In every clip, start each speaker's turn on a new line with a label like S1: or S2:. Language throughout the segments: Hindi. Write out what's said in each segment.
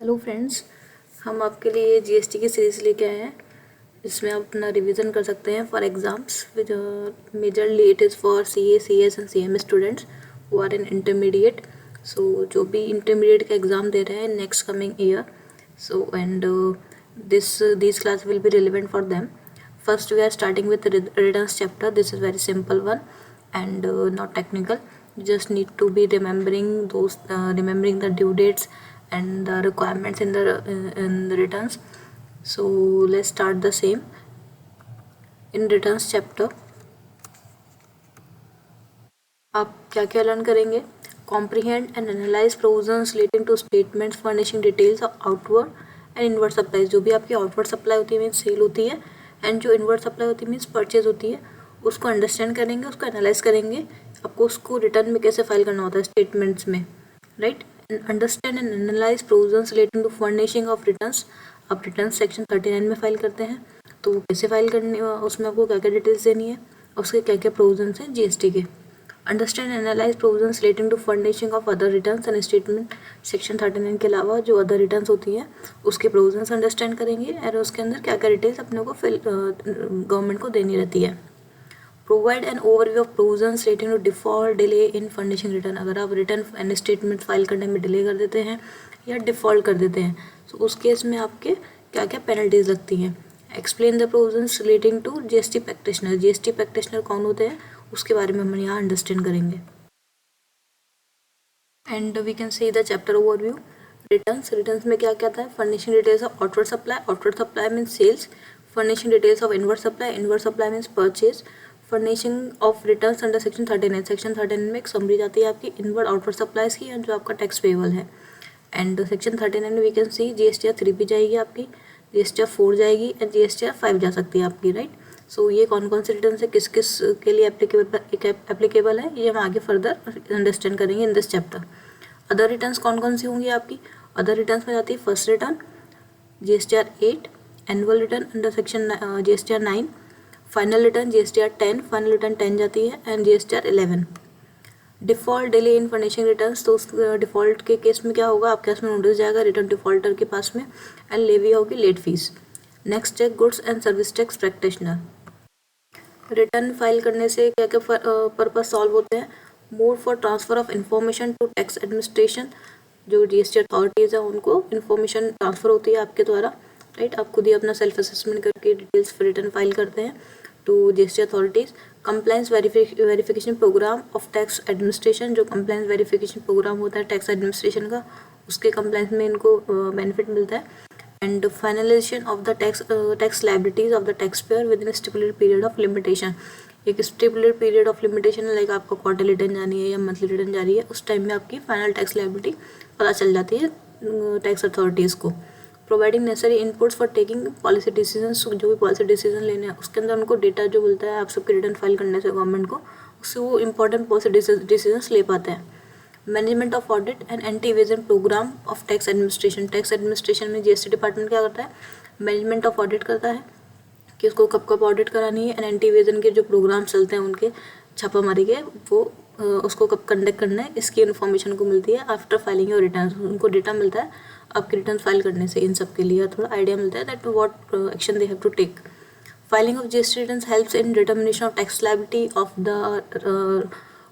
S1: हेलो फ्रेंड्स, हम आपके लिए जीएसटी की सीरीज़ लेके आए हैं जिसमें आप अपना रिवीजन कर सकते हैं for exams with majorly it is for CA, CS and CMA students who are in intermediate. So जो भी इंटरमीडिएट का एग्ज़ाम दे रहे हैं next coming year, so and this class will be relevant for them. First, we are starting with the returns chapter. This is very simple one and not technical. You just need to be remembering the due dates and the requirements in the returns. So let's start the same. In returns chapter, आप क्या क्या लर्न करेंगे? Comprehend and analyze provisions relating to statements furnishing details of outward and inward supplies. जो भी आपकी outward supply होती है मीन्स सेल होती है, एंड जो इनवर्ड सप्लाई होती है मीन्स परचेज होती है, उसको अंडरस्टैंड करेंगे, उसको एनालाइज करेंगे, आपको उसको रिटर्न में कैसे फाइल करना होता है स्टेटमेंट्स में, right. Understand and analyse provisions relating to furnishing of returns. आप रिटर्न सेक्शन 39 में फाइल करते हैं तो वो कैसे फाइल करनी, उसमें आपको क्या क्या डिटेल्स देनी है, उसके क्या क्या प्रोविजंस हैं जीएसटी के. Understand analyse provisions relating to furnishing of other returns and statement. Section 39 के अलावा जो अदर रिटर्न्स होती हैं उसके प्रोविजंस अंडरस्टैंड करेंगे और उसके अंदर क्या क्या डिटेल्स अपने को गवर्नमेंट को देनी रहती है. Provide an overview of provisions relating to default delay in furnishing return. अगर आप रिटर्न एंड स्टेटमेंट फाइल करने में डिले कर देते हैं या डिफॉल्ट कर देते हैं तो उस केस में आपके क्या क्या पेनल्टीज लगती हैं. Explain the provisions relating to GST practitioner. GST practitioner कौन होते हैं उसके बारे में हम यहाँ अंडरस्टैंड करेंगे. And we can see the chapter overview. Returns. Returns में क्या क्या आता है? Furnishing details of outward supply. Outward supply means sales. Furnishing details of inward supply. Inward supply means purchase. Furnishing of returns under section 39. Section 39 में एक समरी जाती है आपकी इनवर्ड आउटवर्ड सप्लाईज की एंड जो आपका टैक्स पेबल है. एंड सेक्शन 39 में वी कैन सी जीएसटीआर 3 भी जाएगी आपकी, जीएसटीआर 4 जाएगी एंड जीएसटीआर 5 जा सकती है आपकी, राइट. सो ये कौन कौन से रिटर्न है, किस किस के लिए एप्लीकेबल है, ये हम आगे फर्दर अंडरस्टैंड करेंगे in this chapter. Other returns कौन कौन सी होंगी आपकी? अदर रिटर्न्स में जाती है first return, GSTR 8, annual return under section GSTR 9, final return GSTR 10, final return 10 जाती है and GSTR 11. Default delay in furnishing returns. तो उस डिफ़ॉल्ट के केस में क्या होगा, आपके पास में नोटिस जाएगा रिटर्न डिफ़ॉल्टर के पास में एंड लेवी होगी लेट फीस. नेक्स्ट है goods and service tax practitioner. Return file करने से क्या क्या पर्पज सॉल्व होते हैं? Mode for transfer of information to tax administration. जो जीएसटी अथॉरिटीज़ है उनको इन्फॉर्मेशन ट्रांसफ़र होती है आपके द्वारा, राइट. आप खुद ही अपना सेल्फ असेसमेंट करके डिटेल्स रिटर्न फाइल करते हैं to GST authorities. Compliance verification program of tax administration. जो कंप्लायंस वेरिफिकेशन प्रोग्राम होता है टैक्स एडमिनिस्ट्रेशन का, उसके कंप्लायंस में इनको बेनिफिट मिलता है. And finalisation of the tax liabilities of the taxpayer within stipulated period of limitation. एक stipulated period of limitation like आपको क्वार्टरली रिटर्न जानी है या मंथली रिटर्न जा रही है, उस टाइम में आपकी फाइनल टैक्स लाइबिलिटी पता चल जाती है टैक्स अथॉरिटीज़ को. Providing necessary inputs for taking policy decisions. जो भी पॉलिसी डिसीजन लेने हैं उसके अंदर उनको डेटा जो मिलता है आप सबके रिटर्न फाइल करने से गवर्नमेंट को, उससे वो इंपॉर्टेंट पॉलिसी डिसीजंस ले पाते हैं. Management of audit and anti evasion program of tax administration. Tax administration में जीएसटी डिपार्टमेंट क्या करता है? मैनेजमेंट ऑफ ऑडिट करता है कि उसको कब कब ऑडिट करानी है, एंड एंटी इवेजन के जो प्रोग्राम चलते हैं उनके छापामारी के, वो उसको कब कंडक्ट करना है, इसकी इन्फॉर्मेशन को मिलती है आफ्टर फाइलिंग योर रिटर्न. उनको डेटा मिलता है आपके रिटर्न फाइल करने से, इन सब के लिए थोड़ा आइडिया मिलता है that what action they have to take. Filing of GST returns helps in determination of tax liability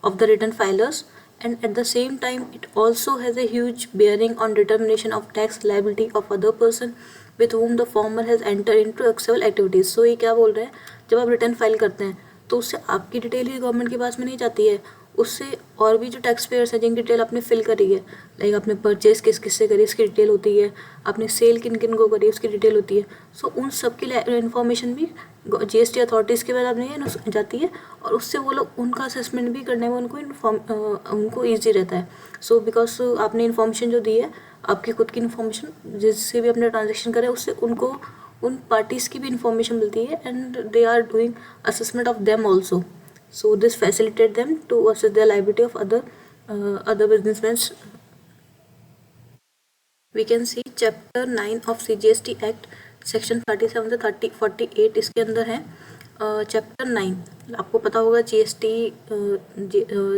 S1: of the return filers, and at the same time it also has a huge bearing on determination of tax liability of other person with whom the former has entered into actual activities. So ये क्या बोल रहे हैं, जब आप रिटर्न फाइल करते हैं तो उससे आपकी डिटेल ही गवर्नमेंट के पास में नहीं जाती है, उससे और भी जो टैक्स पेयर्स हैं जिनकी डिटेल आपने फिल करी है, लाइक आपने परचेज किस किस से करी उसकी डिटेल होती है, आपने सेल किन किन को करी उसकी डिटेल होती है. सो उन सब की इन्फॉर्मेशन भी जीएसटी अथॉरिटीज़ के बाद आपने जाती है और उससे वो लोग उनका असेसमेंट भी करने में उनको ईजी रहता है. सो बिकॉज आपने इन्फॉर्मेशन जो दी है, आपकी खुद की इन्फॉर्मेशन जिससे भी अपने ट्रांजेक्शन करें, उससे उनको उन पार्टीज़ की भी इन्फॉर्मेशन मिलती है and they are doing assessment of them also. So this facilitate them to assess the liability of other businessmen. We can see chapter 9 of CGST Act, section 37 से 48 इसके अंदर है. चैप्टर 9 आपको पता होगा GST,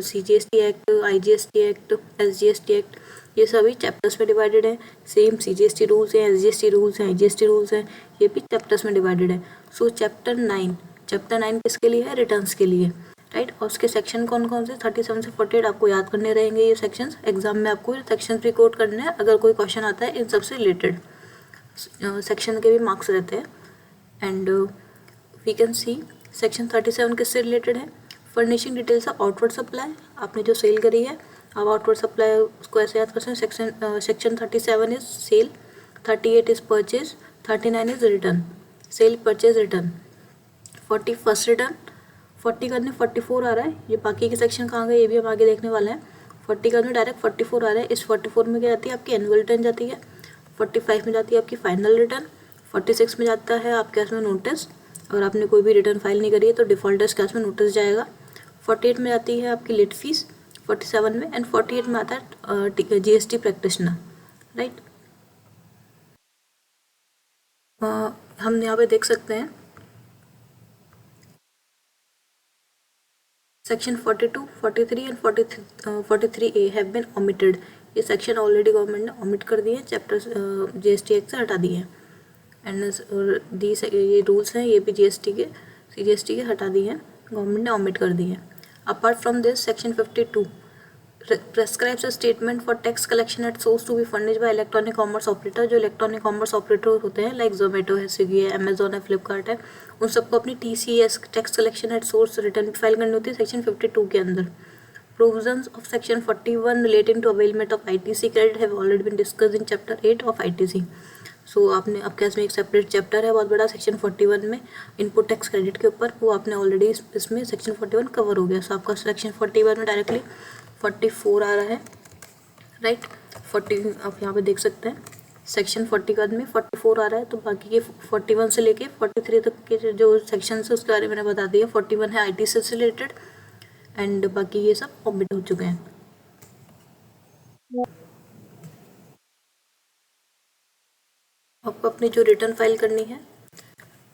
S1: CGST act, IGST act, SGST act, ये सभी चैप्टर्स में डिवाइडेड है। सेम CGST रूल्स हैं, SGST रूल्स हैं, IGST रूल्स हैं, ये भी चैप्टर्स में डिवाइडेड है। सो चैप्टर 9 किसके लिए है? रिटर्न्स के लिए, राइट। और उसके सेक्शन कौन कौन से? 37 से 48 आपको याद करने रहेंगे ये सेक्शंस। एग्जाम में आपको सेक्शंस भी कोट करने हैं, अगर कोई क्वेश्चन आता है इन सबसे रिलेटेड सेक्शन के भी मार्क्स रहते हैं। And we can see section 37 किससे रिलेटेड है? Furnishing details of outward supply. आपने जो सेल करी है, अब आउटवर्ड सप्लाई उसको ऐसे याद कर सकते हैं। Section 37 is sale, 38 is purchase, 39 is return. Sale, purchase, return. 40 first return. 40 करने 44 आ रहा है, ये बाकी के सेक्शन कहाँ गए ये भी हम आगे देखने वाले हैं। 40 करने डायरेक्ट 44 आ रहा है। इस 44 में क्या जाती है? आपकी एनुअल रिटर्न जाती है। 45 में जाती है आपकी फाइनल रिटर्न। 46 में जाता है आपके उसमें नोटिस, अगर आपने कोई भी रिटर्न फाइल नहीं करी है तो डिफॉल्टर्स के उसमें नोटिस जाएगा। 48 में जाती है आपकी लेट फीस, 47 में, एंड 48 में आता है GST प्रैक्टिशनर, राइट। हम यहाँ पे देख सकते हैं section 42, 43 and 43A have been omitted. ये सेक्शन ऑलरेडी गवर्नमेंट ने ओमिट कर दिए हैं, चैप्टर GST एक्ट से हटा दिए हैं। एंड ये रूल्स हैं, ये भी GST के CGST के हटा दिए हैं, गवर्नमेंट ने ओमिट कर दिए हैं। Apart from this section 52 prescribes a statement for tax collection at source to be furnished by electronic commerce operator। जो इलेक्ट्रॉनिक कॉमर्स ऑपरेटर होते हैं लाइक जोमेटो है, स्विगी है, अमेजोन है, फ्लिपकार्ट है, उन सबको अपनी TCS tax collection at source return file करनी होती है सेक्शन 52 के अंदर। Provisions of section 41 relating to availment of ITC credit have already been discussed in chapter 8 of ITC। सो आपने आपके इसमें एक सेपरेट चैप्टर है बहुत बड़ा सेक्शन 41 में इनपुट टैक्स क्रेडिट के ऊपर, वो आपने ऑलरेडी इसमें सेक्शन 41 कवर हो गया। सो आपका सेक्शन 41 में डायरेक्टली 44 आ रहा है, राइट। 40 आप यहाँ पे देख सकते हैं सेक्शन 41 में 44 आ रहा है, तो बाकी के 41 से लेके 43 तक के जो सेक्शन है उसके बारे में मैंने बता दिया। 41 है ITC से रिलेटेड एंड बाकी ये सब ओमिट हो चुके हैं। आपको अपनी जो रिटर्न फाइल करनी है,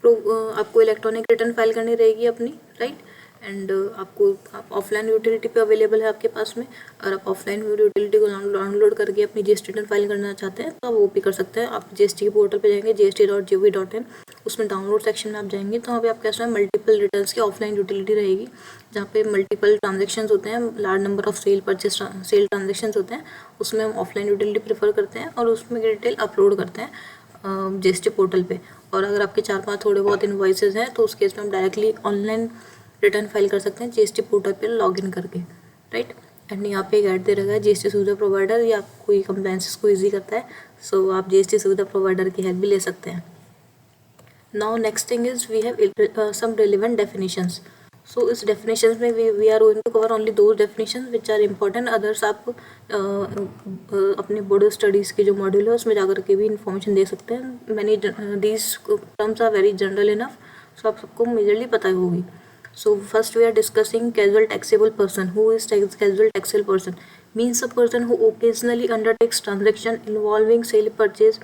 S1: आपको इलेक्ट्रॉनिक रिटर्न फाइल करनी रहेगी अपनी, राइट। एंड आपको ऑफलाइन यूटिलिटी पे अवेलेबल है आपके पास में, अगर आप ऑफलाइन यूटिलिटी को डाउनलोड करके अपनी GST रिटर्न फाइल करना चाहते हैं तो आप वो भी कर सकते हैं। आप GST के पोर्टल पे जाएंगे gst.gov.in, उसमें डाउनलोड सेक्शन में आप जाएंगे तो वहाँ पे आपके पास मल्टीपल रिटर्न्स की ऑफलाइन यूटिलिटी रहेगी, जहाँ पे मल्टीपल ट्रांजेक्शन होते हैं, large number of cell purchase sale transaction होते हैं, उसमें हम ऑफलाइन यूटिलिटी प्रेफर करते हैं और उसमें डिटेल अपलोड करते हैं GST पोर्टल पे। और अगर आपके 4-5 थोड़े बहुत इनवॉइसेस हैं तो उस केस में हम डायरेक्टली ऑनलाइन रिटर्न फाइल कर सकते हैं GST पोर्टल पे लॉगिन करके, राइट। एंड यहाँ पे एक ऐड दे रखा है GST सुविधा प्रोवाइडर, या कोई कंप्लायंसेस को ईजी करता है, सो आप GST सुविधा प्रोवाइडर की हेल्प भी ले सकते हैं। Now next thing is we have some relevant definitions. So इस डेफिनेशंस में we are going to cover only those definitions which are important, others आप अपने बोर्ड स्टडीज़ के जो मॉड्यूल है उसमें जाकर के भी इंफॉर्मेशन दे सकते हैं। Many these terms are very general enough, so आप सबको मेजरली पता ही होगी। So first we are discussing casual taxable person. Who is casual taxable person? Means a person who occasionally undertakes transaction involving sale purchase,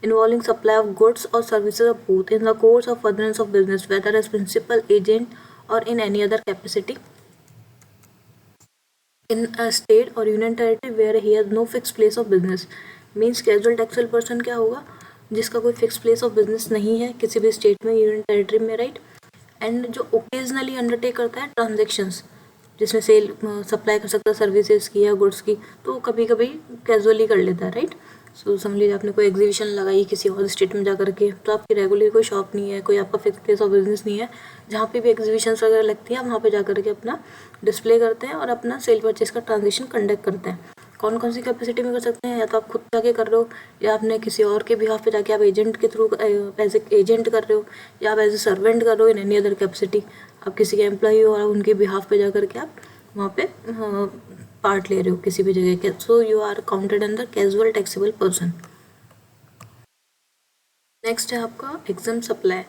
S1: involving supply of goods or services of both in the course of furtherance of business, whether as principal agent or in any other capacity in a state or union territory where he has no fixed place of business. Means casual taxable person क्या होगा? जिसका कोई फिक्स प्लेस ऑफ बिजनेस नहीं है किसी भी स्टेट में, यूनियन टेरिटरी में, राइट। एंड जो ओकेजनली अंडरटेक करता है ट्रांजेक्शंस, जिसमें सेल सप्लाई कर सकता है सर्विसेज की या गुड्स की, तो कभी कभी कैजुअली कर लेता है, राइट। सो समझ लीजिए आपने कोई एग्जीबिशन लगाई किसी और स्टेट में जा करके, तो आपकी रेगुलर कोई शॉप नहीं है, कोई आपका फिक्स प्लेस ऑफ बिजनेस नहीं है, जहाँ पे भी एग्जीबिशंस वगैरह लगती है आप वहाँ पे जा करके अपना डिस्प्ले करते हैं और अपना सेल परचेज का ट्रांजेक्शन कंडक्ट करते हैं। कौन कौन सी कैपेसिटी में कर सकते हैं? या तो आप खुद जाके कर रहे हो, या आपने किसी और के बिहाफ पे जाके आप एजेंट के थ्रू एज ए एजेंट कर रहे हो, या आप एज ए सर्वेंट कर रहे हो, इन एनी अदर कैपेसिटी आप किसी के एम्प्लॉई हो और उनके बिहाफ पे जा करके आप वहाँ पे पार्ट ले रहे हो किसी भी जगह के। So you are counted under casual taxable person. Next है आपका एग्जाम सप्लाई।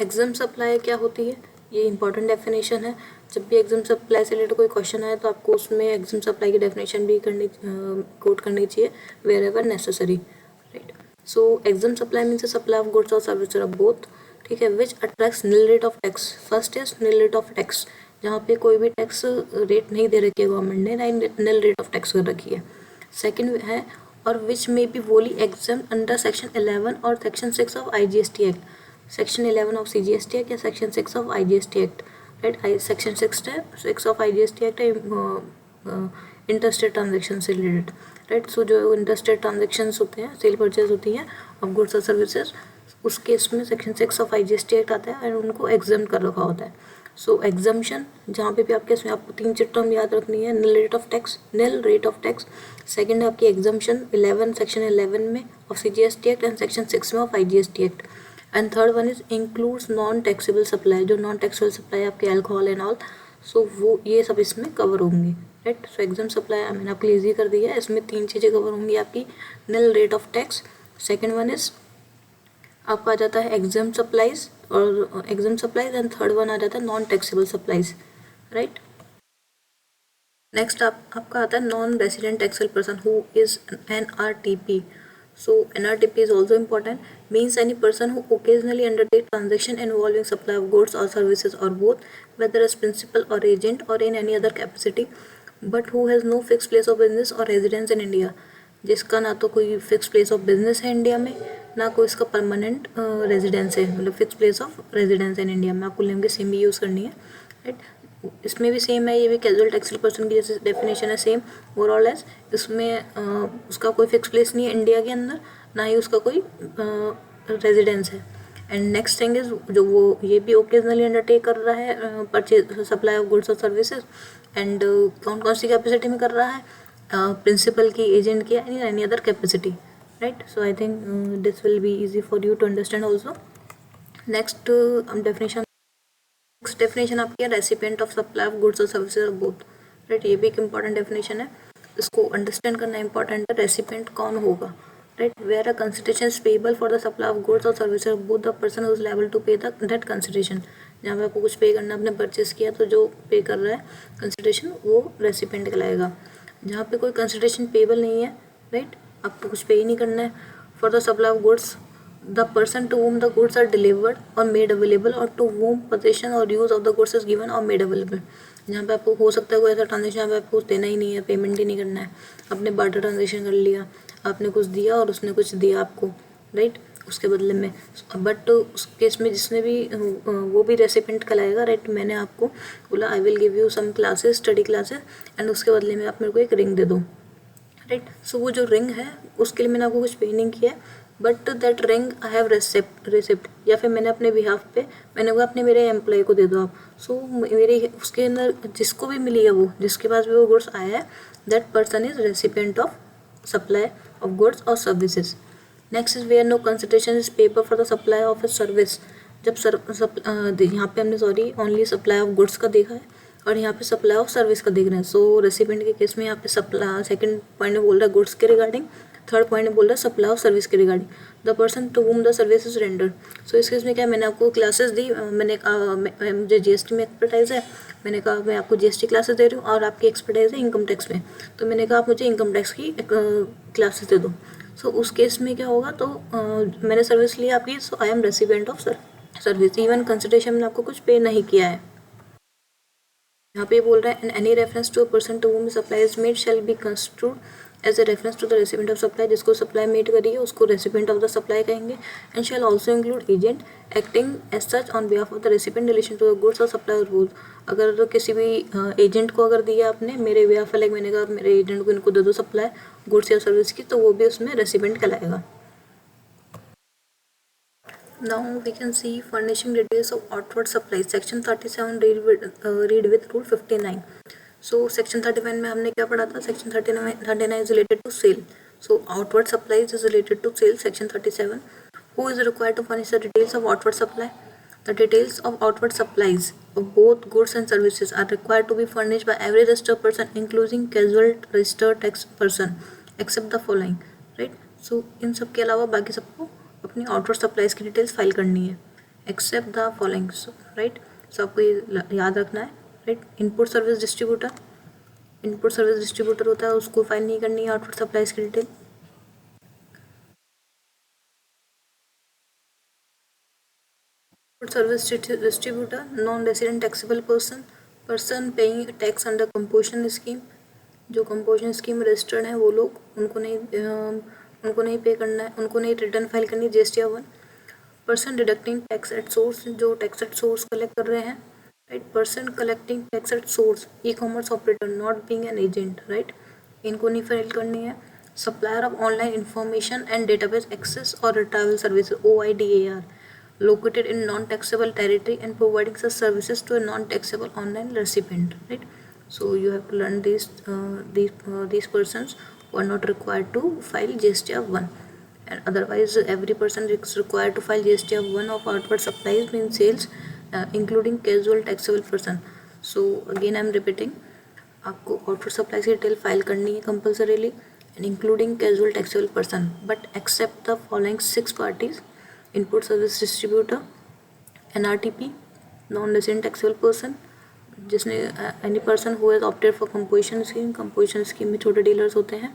S1: एग्जाम सप्लाई क्या होती है? ये इंपॉर्टेंट डेफिनेशन है। जब भी एग्जाम सप्लाई से रिलेटेड कोई क्वेश्चन आए तो आपको उसमें एग्जाम सप्लाई की डेफिनेशन भी कोट करनी चाहिए wherever necessary, right. So exempt supply means supply of goods और सर्विस ऑफ बोथ, ठीक है, which attracts nil rate of tax. First is nil rate of tax, जहाँ पे कोई भी टैक्स रेट नहीं दे रखी है गवर्नमेंट ने, ना निल रेट ऑफ टैक्स कर रखी है। सेकेंड है और विच में बी वोली एग्जाम अंडर सेक्शन 11 और section 6 of IGST act, section 11 of CGST act या section 6 of IGST act, right. Section 6 of IGST act interstate transaction से रिलेटेड, राइट। सो जो इंटरस्टेट ट्रांजेक्शन्स होते हैं, सेल परचेज होती हैं ऑफ गुड्स और सर्विसेज, उस केस में सेक्शन 6 ऑफ IGST एक्ट आता है और उनको एग्जाम कर रखा होता है। सो एग्जाम्शन जहाँ पे भी आपके इसमें आपको 3 टर्म याद रखनी है, निल रेट ऑफ टैक्स, सेकंड है आपकी एग्जाम्शन 11 सेक्शन 11 में of CGST act and section 6 में of IGST act, and third one is includes non taxable supply, जो नॉन टैक्सेबल सप्लाई आपके अल्कोहल एंड ऑल, सो वो ये सब इसमें कवर होंगे, राइट। सो एग्जाम सप्लाई मैंने आपको ईजी कर दिया है, इसमें 3 चीज़ें कवर होंगी आपकी, nil rate of tax, second one is आपका आ जाता है exempt supplies and third one आ जाता है non taxable supplies, right. Next आपका आता है non resident taxable person who is NRTP. So NRTP is also important, means any person who occasionally undertake transaction involving supply of goods or services or both, whether as principal or agent or in any other capacity, but who has no fixed place of business or residence in India. जिसका ना तो कोई फिक्स प्लेस ऑफ बिजनेस है इंडिया में, ना कोई इसका परमानेंट रेजिडेंस है, मतलब फिक्स प्लेस ऑफ रेजिडेंस है इन इंडिया में। आपको लिंक सेम भी यूज़ करनी है, राइट। इसमें भी सेम है, ये भी कैजुअल टैक्सेबल पर्सन की जैसे डेफिनेशन है सेम ओवरऑल एज, इसमें उसका कोई फिक्स प्लेस नहीं है इंडिया के अंदर, ना ही उसका कोई रेजिडेंस है। एंड नेक्स्ट थिंग इज जो वो ये भी ओकेजनली अंडरटेक कर रहा है परचेज सप्लाई ऑफ गुड्स और सर्विसेज, एंड कौन कौन सी कैपेसिटी में कर रहा है, प्रिंसिपल की, एजेंट की, any other capacity, right. So I think this will be easy for you to understand also. Next definition आपकी है recipient of supply of goods और सर्विसेज बोथ, राइट। ये भी एक इंपॉर्टेंट डेफिनेशन है, इसको अंडरस्टैंड करना इंपॉर्टेंट है। रेसिपिएंट कौन होगा, right, where a consideration is payable for the supply of goods और services both the person who is liable to pay that consideration. जहाँ पे आपको कुछ पे करना, आपने परचेस किया तो जो पे कर रहा है कंसिडरेशन वो रेसिपिएंट कहलाएगा। जहाँ पे कोई कंसिडरेशन पेबल नहीं है, राइट, आपको कुछ पे ही नहीं करना है, for the supply of goods the person to whom the goods are delivered और मेड अवेलेबल और टू whom पोजीशन और use of the goods is given और मेड अवेलेबल। जहाँ पे आपको हो सकता है कोई ऐसा ट्रांजेक्शन जहाँ पे आपको देना ही नहीं है, पेमेंट ही नहीं करना है, आपने बार्टर ट्रांजेक्शन कर लिया, आपने कुछ दिया और उसने कुछ दिया आपको, राइट, उसके बदले में, बट उस केस में जिसने भी वो भी रेसिपेंट कहलाएगा, राइट। मैंने आपको बोला I will give you some classes, study classes, and उसके बदले में आप मेरे को एक रिंग दे दो, राइट। सो वो जो रिंग है उसके लिए मैंने आपको कुछ पे नहीं किया है, but that ring I have receipt, या फिर मैंने अपने बिहाफ पे मैंने कहा अपने मेरे एम्प्लॉय को दे दो आप। सो मेरे उसके अंदर जिसको भी मिली है, वो जिसके पास भी वो गुड्स आया है, that person is recipient of supply of goods और services. Next is where no consideration is payable for the supply of a service. जब यहाँ पे हमने ओनली सप्लाई ऑफ गुड्स का देखा है और यहाँ पे सप्लाई ऑफ सर्विस का देख रहे हैं। सो रेसिपिएंट के केस में यहाँ पे सप्लाई, सेकंड पॉइंट में बोल रहा है गुड्स के रिगार्डिंग, थर्ड पॉइंट में बोल रहा है सप्लाई ऑफ सर्विस के regarding, the person to whom the service is rendered. So इस केस में क्या, मैंने आपको क्लासेस दी, मैंने कहा मुझे GST में एक्सपर्टाइज है, मैंने कहा मैं आपको GST क्लासेस दे रही हूँ और आपकी एक्सपर्टाइज है इनकम टैक्स में, तो मैंने कहा आप मुझे इनकम टैक्स की क्लासेस दे दो। सो उस केस में क्या होगा, तो मैंने सर्विस ली आपकी, so I am recipient of service, even consideration में आपको कुछ पे नहीं किया है। यहाँ पे बोल रहा है any reference to a person to whom supply is made shall be construed as a reference to the recipient of supply. जिसको सप्लाई मेड करी है उसको रेसिपिएंट ऑफ द सप्लाई कहेंगे, and shall also include agent acting as such on behalf of the recipient relation to the goods और सप्लाई और बोथ। अगर तो किसी भी एजेंट को अगर दिया आपने मेरे बिहाफ, लाइक मैंने कहा मेरे एजेंट को इनको दे दो सप्लाई गुड्स या सर्विस की, तो वो भी उसमें रेसिपिएंट कहलाएगा। Now we can see furnishing details of outward supply. Section 37 read with rule 59. So section 31 में हमने क्या पढ़ा था, section 39 is related to sale. So outward supplies is related to sale. Section 37. Who is required to furnish the details of outward supply? The details of outward supplies of both goods and services are required to be furnished by every registered person, including casual registered tax person, except the following. Right? So इन सब के अलावा बाकी सबको अपनी आउटवर्ड सप्लाईज की डिटेल्स फाइल करनी है, एक्सेप्ट द फॉलोइंग, राइट। सो आपको ये याद रखना है, राइट। इनपुट सर्विस डिस्ट्रीब्यूटर होता है, उसको फाइल नहीं करनी है आउटवर्ड सप्लाईज की detail. Service distributor, non resident taxable person paying tax under composition scheme, जो कंपोजिशन स्कीम रजिस्टर्ड हैं वो लोग, उनको नहीं पे करना है, उनको नहीं रिटर्न फाइल करनी है GST 1। Person deducting tax at source, जो टैक्स एट सोर्स कलेक्ट कर रहे हैं, right. Person collecting tax at source, e-commerce operator not being an agent, right, इनको नहीं फाइल करनी है। Supplier of online information and database access और retrieval services OIDAR located in non-taxable territory and providing such services to a non-taxable online recipient, right? So you have to learn these persons who are not required to file GST 1, and otherwise every person is required to file GST 1 of outward supplies means sales, including casual taxable person. So again I am repeating, आपको आउटवर्ड सप्लाई की डिटेल फाइल करनी है compulsorily, and including casual taxable person, but except the following 6 parties: input service distributor, NRTP, non resident taxable person, जिसने any person who has opted for composition scheme. Composition scheme में छोटे डीलर्स होते हैं,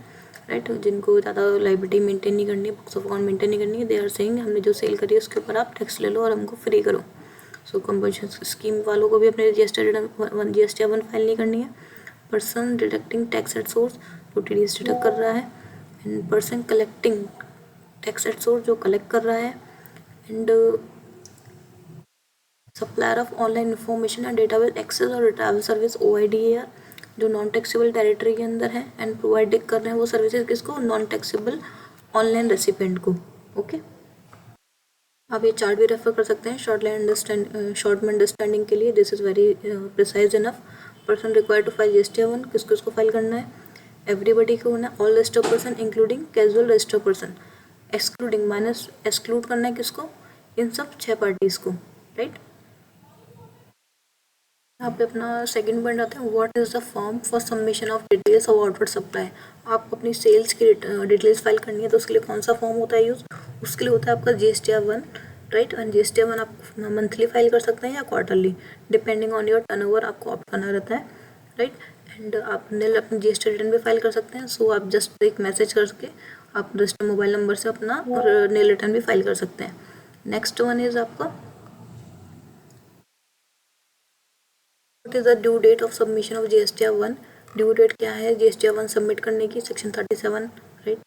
S1: राइट, जिनको ज़्यादा लाइबिलिटी मेंटेन नहीं करनी है, बुक्स ऑफ अकाउंट मेंटेन नहीं करनी है। दे आर सेइंग हमने जो सेल करी है उसके ऊपर आप टैक्स ले लो और हमको फ्री करो। सो कंपोजिशन स्कीम वालों को भी अपने GST 1 फाइल नहीं करनी है। Person deducting tax at source, जो TDS डिडक्ट कर रहा है, and person collecting tax at source, जो कलेक्ट कर रहा है, and supplier of online information and database access और रिट्राइवल सर्विस OIDAR, जो नॉन टैक्सेबल टेरिटरी के अंदर है, एंड प्रोवाइड कर रहे हैं वो सर्विसेज किसको? नॉन टैक्सेबल ऑनलाइन रेसिपेंट को। ओके, आप ये चार्ट भी रेफर कर सकते हैं शॉर्ट में अंडरस्टैंडिंग के लिए। This is very precise enough. Person required to file GST 1, किसको इसको फाइल करना है? एवरीबडी को होना, all registered person including casual registered person, excluding minus exclude करना है किसको? इन सब 6 पार्टीज को, राइट। यहाँ पे अपना सेकंड पॉइंट आता है, what is the form for submission of details of outward supply. आप अपनी सेल्स की डिटेल्स फाइल करनी है तो उसके लिए कौन सा फॉर्म होता है यूज़? उसके लिए होता है आपका GST 1, राइट। एंड GST 1 आप मंथली फाइल कर सकते हैं या quarterly, depending on your turnover आपको ऑप्ट करना रहता है, राइट। एंड आप नील अपनी GST रिटर्न भी फाइल कर सकते हैं। सो आप जस्ट एक मैसेज करके आप रजिस्टर्ड मोबाइल नंबर से अपना नील रिटर्न भी फाइल कर सकते हैं। नेक्स्ट वन इज़ आपका What is the due date of submission of GST 1? Due date क्या है GST 1 सबमिट करने की? Section 37, right.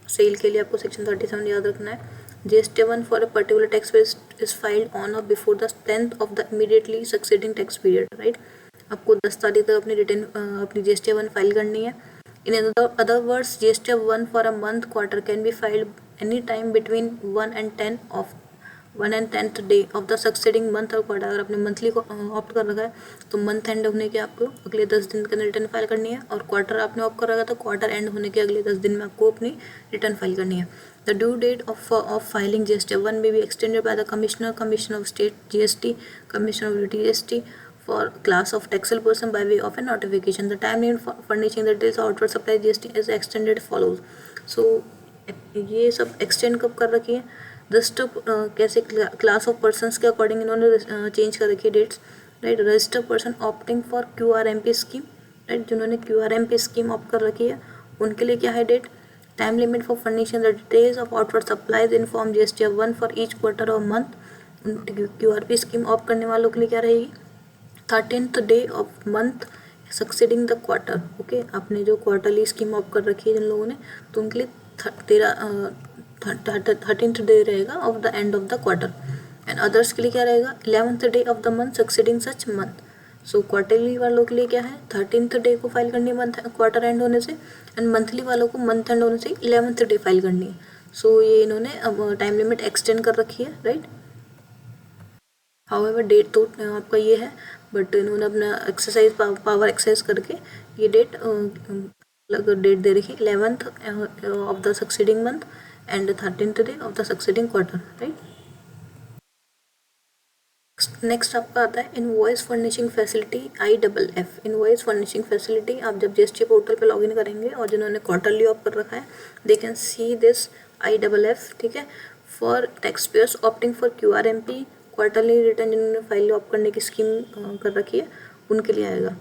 S1: सेल के लिए आपको सेक्शन 37 याद रखना है। GST 1 for a particular tax period is filed on और before the 10th of the immediately succeeding tax period, right. आपको 10 तारीख तक अपनी रिटर्न अपनी GST 1 फाइल करनी है। In other words GST 1 for a month quarter can be filed any time between 1 and 10th day of the succeeding month और क्वार्टर। अगर आपने मंथली को ऑप्ट कर रखा है तो मंथ एंड होने के आपको अगले 10 दिन के अंदर रिटर्न फाइल करनी है, और क्वार्टर आपने ऑप्ट कर रखा है तो क्वार्टर एंड होने के अगले 10 दिन में आपको अपनी रिटर्न फाइल करनी है। The due date of filing GST 1 may be extended by the Commissioner of State GST, Commissioner of GST for class of taxable person by way of a notification. The time limit for furnishing the details of outward supply GST is extended follows. So ये सब एक्सटेंड कब कर रखी है? रजिस्टर कैसे क्लास ऑफ पर्सनस के अकॉर्डिंग इन्होंने चेंज कर रखी है dates, right. Registered person opting for QRMP scheme, right, जिन्होंने QRMP स्कीम ऑप्ट कर रखी है उनके लिए क्या है date? Time limit for furnishing the details of outward supplies in form GST 1 for each quarter और मंथ। QRP स्कीम ऑप्ट करने वालों के लिए क्या रहेगी? 13th day of month succeeding the quarter. Okay, आपने जो क्वार्टरली स्कीम ऑप्ट कर रखी है जिन लोगों ने, तो उनके लिए 13th डे रहेगा of the end of the quarter. And others के लिए क्या रहेगा? 11th day of the month succeeding such month. So quarterly वालों के लिए क्या है? 13th डे को फाइल करनी है मंथ क्वार्टर एंड होने से, एंड मंथली वालों को मंथ एंड होने से 11th डे फाइल करनी है। सो ये इन्होंने अब टाइम लिमिट एक्सटेंड कर रखी है, राइट। हाउएवर डेट तो आपका ये है, बट इन्होंने अपना एक्सरसाइज पावर एक्सरसाइज करके ये डेट अलग डेट दे रखी है, 11th of the succeeding month and 13th day of the succeeding quarter, right. Next आपका आता है invoice furnishing facility IFF। Invoice furnishing facility आप जब GST पोर्टल पे लॉगिन करेंगे और जिन्होंने क्वार्टरली ऑप्ट कर रखा है they can see this IFF, ठीक है। For tax payers opting for QRMP quarterly return जिन्होंने फाइल ऑप्ट करने की स्कीम कर रखी है उनके लिए आएगा।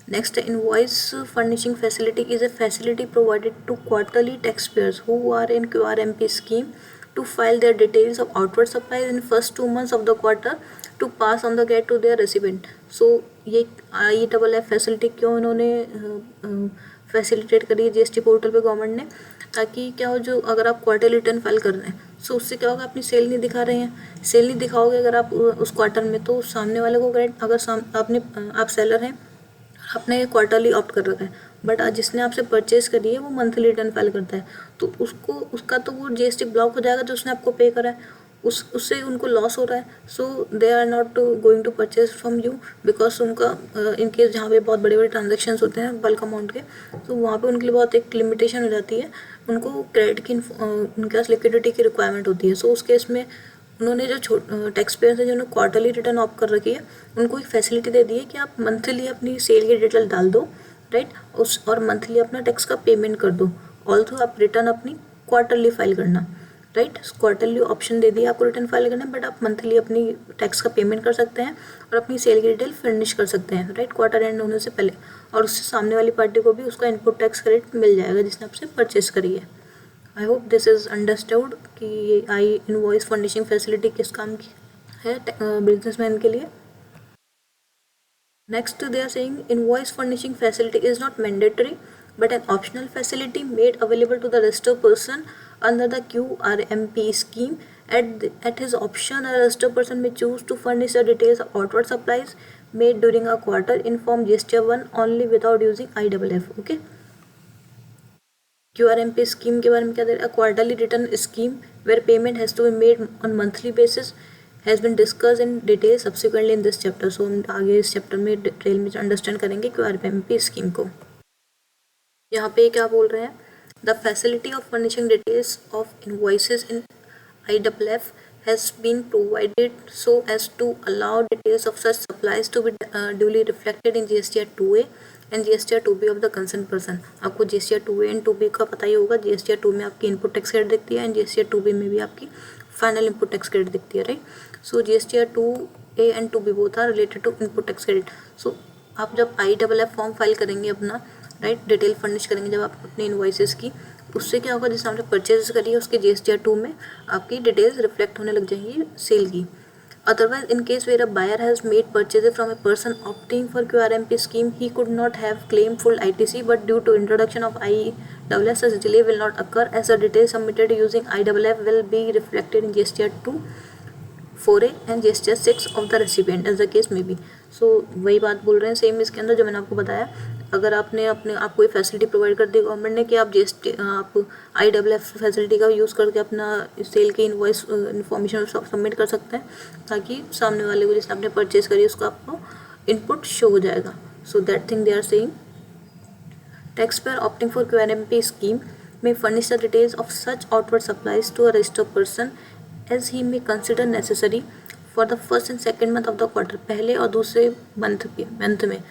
S1: Next invoice furnishing facility is a facility provided to quarterly tax payers who are in QRMP scheme to file their details of outward supplies in first 2 months of the quarter to pass on the get to their recipient. So ये IFF फैसिलिटी क्यों इन्होंने फैसिलिटेट करी है जीएसटी पोर्टल पे गवर्नमेंट ने, ताकि क्या हो, जो अगर आप क्वार्टरली रिटर्न फाइल कर रहे हैं सो उससे क्या होगा, अपनी सेल नहीं दिखा रहे हैं, सेल नहीं दिखाओगे अगर आप उस क्वार्टर में, तो सामने वाले को अगर आप सेलर हैं, आपने क्वार्टरली ऑप्ट कर रखा है, बट जिसने आपसे परचेज करी है वो मंथली रिटर्न फाइल करता है, तो उसका तो वो जीएसटी ब्लॉक हो जाएगा जो उसने आपको पे करा है, उससे उनको लॉस हो रहा है। So they are not going to purchase from you, because उनका इन केस जहाँ पे बहुत बड़े बड़े ट्रांजेक्शन होते हैं बल्क अमाउंट के, तो वहाँ पे उनके लिए बहुत एक लिमिटेशन हो जाती है, उनको क्रेडिट की उनके पास लिक्विडिटी की रिक्वायरमेंट होती है। सो उस केस में उन्होंने जो टैक्स पेयर्स हैं जिन्होंने क्वार्टरली रिटर्न ऑप्ट कर रखी है, उनको एक फैसिलिटी दे दी है कि आप मंथली अपनी सेल की डिटेल डाल दो, राइट, और मंथली अपना टैक्स का पेमेंट कर दो, ऑल्सो आप रिटर्न अपनी क्वार्टरली फाइल करना, राइट। क्वार्टरली ऑप्शन दे दिया आपको रिटर्न फाइल करना, बट आप मंथली अपनी टैक्स का पेमेंट कर सकते हैं और अपनी सेल की डिटेल फिनिश कर सकते हैं, राइट, क्वार्टर एंड होने से पहले, और उससे सामने वाली पार्टी को भी उसका इनपुट टैक्स क्रेडिट मिल जाएगा जिसने आपसे परचेस करी है। I hope this is understood कि ये आई इनवॉइस फर्निशिंग फैसिलिटी किस काम की है बिजनेसमैन के लिए। Next, they are saying invoice furnishing facility is not mandatory but an optional facility made available to the registered person under the QRMP scheme. At his option, a registered person may choose to furnish the details of outward supplies made during a quarter in Form GST-1 only without using IFF. Okay. QRMP scheme के बारे में क्या दे रहा है? A quarterly return scheme where payment has to be made on monthly basis has been discussed in detail subsequently in this chapter. So हम आगे इस चैप्टर में डिटेल में अंडरस्टैंड करेंगे QRMP स्कीम को। यहाँ पे क्या बोल रहे हैं? The facility of furnishing details of invoices in IFF has been provided so as to allow details of such supplies to be duly reflected in GSTR 2A and GSTR 2B of the concerned person. आपको GSTR 2A and 2B का पता ही होगा। GSTR 2 में आपकी इनपुट टैक्स क्रेडिट दिखती है एंड GSTR 2B में भी आपकी फाइनल इनपुट टैक्स क्रेडिट दिखती है, right. So GSTR 2A and 2B both are related to input tax credit. So आप जब IFF फॉर्म फाइल करेंगे अपना, राइट, डिटेल फर्निश करेंगे जब आप अपने इनवॉइसेस की, उससे क्या होगा, जिसने आपने परचेज करी है उसके GSTR 2 में आपकी डिटेल्स रिफ्लेक्ट होने लग जाएंगी सेल की। Otherwise, in case where a buyer has made purchases from a person opting for QRMP scheme, he could not have claimed full ITC, but due to introduction of IFF, such delay will not occur as the details submitted using IFF will be reflected in GSTR 2, 4A and GSTR 6 of the recipient as the case may be. So वही बात बोल रहे हैं सेम इसके अंदर जो मैंने आपको बताया। अगर आपने आप कोई फैसिलिटी प्रोवाइड कर दी गवर्नमेंट ने कि आप आप IFF फैसिलिटी का यूज़ करके अपना सेल की इनवॉइस इन्फॉर्मेशन सबमिट कर सकते हैं, ताकि सामने वाले को जिसने आपने परचेज करी उसका आपको इनपुट शो हो जाएगा। So that thing they are saying tax payer opting for QRMP scheme may furnish the details of such outward supplies to a registered person as he may consider necessary for the first and second month of the quarter. पहले और दूसरे मंथ में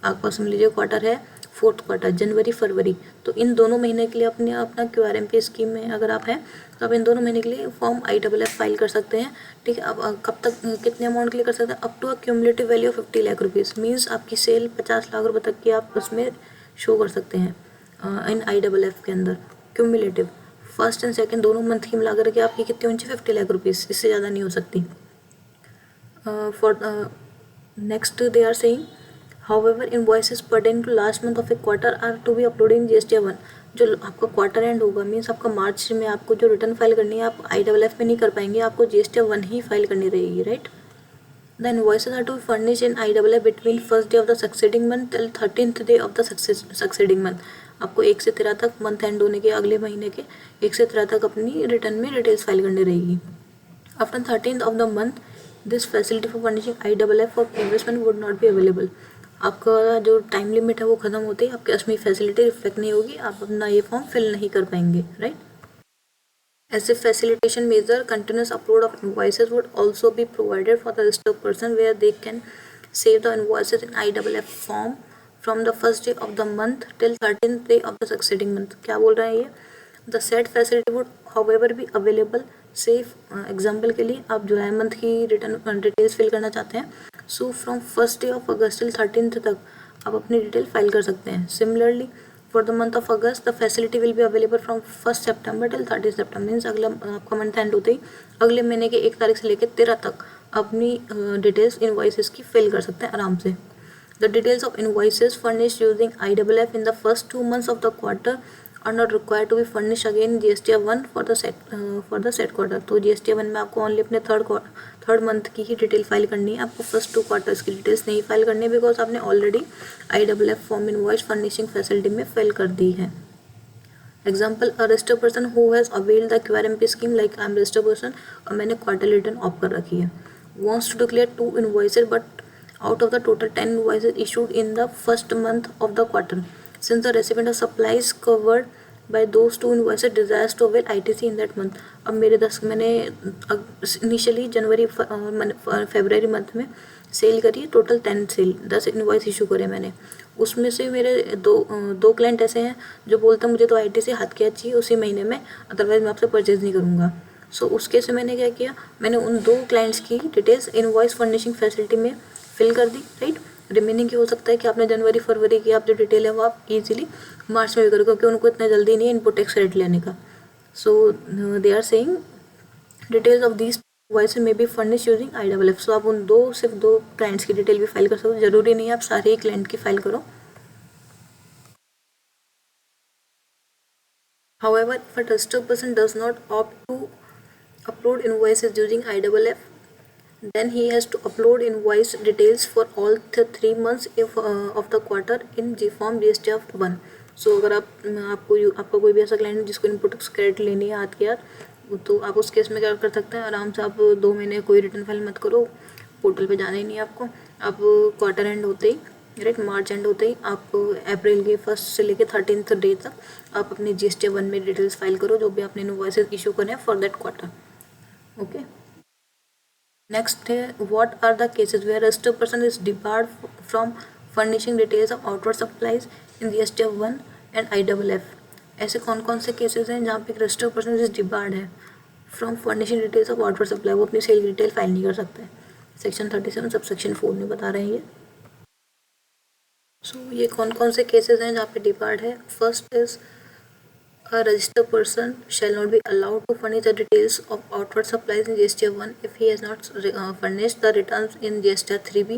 S1: आपका समझ लीजिए क्वार्टर है, फोर्थ क्वार्टर जनवरी फरवरी, तो इन दोनों महीने के लिए अपना QRMP स्कीम में अगर आप हैं तो आप इन दोनों महीने के लिए फॉर्म IFF फाइल कर सकते हैं, ठीक है। अब कब तक कितने अमाउंट के लिए कर सकते हैं? Up to a cumulative value of 50 lakh rupees, means आपकी सेल 50 लाख रुपये तक की आप उसमें शो कर सकते हैं इन IFF के अंदर क्यूमुलेटिव। फर्स्ट एंड सेकंड दोनों मंथ की मिला करके आपकी कितनी होनी चाहिए? 50 लाख रुपीज़, इससे ज़्यादा नहीं हो सकती। For next they are saying however invoices pertaining to last month of a quarter are to be uploaded in GSTR 1. जो आपका क्वार्टर एंड होगा मीन्स आपका मार्च में आपको जो रिटर्न फाइल करनी है आप IFF में नहीं कर पाएंगे, आपको GSTR 1 ही फाइल करनी रहेगी, right. The invoices are to be furnished in IFF between first day of the succeeding month till 13th day of the succeeding month. आपको 1 से 13 तक मंथ एंड होने के अगले महीने के 1 से 13 तक अपनी रिटर्न में डिटेल्स फाइल करनी रहेगी। After 13th of the month this facility for furnishing IFF for investment would not be available. आपका जो टाइम लिमिट है वो ख़त्म होती है, आपके उसमें फैसिलिटी रिफ्लेक्ट नहीं होगी, आप अपना ये फॉर्म फिल नहीं कर पाएंगे, right. As a facilitation measure, continuous upload of invoices would also be provided for the registered person where they can save the invoices in IFF form from the first day of the month till 13th day of the succeeding month. क्या बोल रहे हैं ये? The said facility would however be available, say example के लिए आप जो है मंथ की रिटर्न डिटेल्स फिल करना चाहते हैं, so from first day of August till 13th तक आप अपनी डिटेल फाइल कर सकते हैं। Similarly for the month of August the facility will be available from 1 September till 30 September, means अगला आपका मंथ एंड होते ही अगले महीने के 1 तारीख से लेकर 13 तक अपनी डिटेल्स इनवॉइसेस की फिल कर सकते हैं आराम से। The details of invoices furnished using IFF in the first 2 months of the quarter are not required to be furnished again in GSTR 1 for the set quarter. तो GSTR 1 में आपको ओनली अपने थर्ड मंथ की ही डिटेल फाइल करनी है, आपको फर्स्ट 2 क्वार्टर्स की डिटेल्स नहीं फाइल करनी है, बिकॉज आपने already IFF form invoice furnishing facility में फिल कर दी है. Example, a registered person who has availed the QRMP scheme, like I am registered person और मैंने क्वार्टरली रिटर्न ऑफ कर रखी है, wants to declare 2 invoices but out of the total 10 invoices issued in the first month of the quarter. Since the recipient of supplies covered by those 2 invoices desires to avail ITC in that month. अब मैंने इनिशियली जनवरी फरवरी मंथ में सेल करी, टोटल 10 इन्वॉइस इशू करे मैंने. उसमें से मेरे दो क्लाइंट ऐसे हैं जो बोलते हैं मुझे तो ITC हाथ क्या चाहिए उसी महीने में, अदरवाइज मैं आपसे परचेज नहीं करूँगा. सो उस केस में मैंने क्या किया, मैंने उन 2 क्लाइंट्स की डिटेल्स इनवॉइस फर्निशिंग फैसिलिटी में फिल कर दी, राइट. रिमेनिंग क्या हो सकता है कि आपने जनवरी फरवरी की आप जो डिटेल है वो आप इजीली मार्च में भी करो, क्योंकि उनको इतना जल्दी नहीं है इनपुट टैक्स क्रेडिट लेने का. So they are saying details of these invoices में be furnish using IFF. So आप उन सिर्फ 2 क्लाइंट्स की डिटेल भी फाइल कर सकते हो, जरूरी नहीं है आप सारे ही क्लाइंट की फाइल करो. However, if a registered person does not opt to upload invoices using IFF, then he has to upload invoice details for all the 3 months of the quarter in form GSTR 1. सो अगर आपका कोई भी ऐसा क्लाइंट है जिसको इनपुट टैक्स क्रेडिट लेनी है हाथ के यार, तो आप उस केस में क्या कर सकते हैं, आराम से आप 2 महीने कोई रिटर्न फाइल मत करो, पोर्टल पे जाना ही नहीं है आपको. आप क्वार्टर एंड होते ही, राइट, मार्च एंड होते ही आप अप्रैल के 1 से लेकर 13th डे तक आप अपनी GSTR 1 में डिटेल्स फाइल करो जो भी आपने इनवॉइसेस इशू करने हैं for that quarter. Okay. Next है, what are the cases where registered person is debarred from furnishing details of outward supplies in GSTR 1 and IFF. ऐसे कौन कौन से केसेस हैं जहाँ पे रजिस्टर्ड पर्सन इज डिबार्ड है from furnishing details of outward supply, वो अपनी सेल डिटेल फाइल नहीं कर सकते. सेक्शन 37 सबसेक्शन 4 में बता रहे हैं ये. सो ये कौन कौन से केसेस हैं जहाँ पे डिबार्ड है. First is a registered person shall not be allowed to furnish the details of outward supplies in GSTR 1 if he has not furnished the returns in GSTR 3B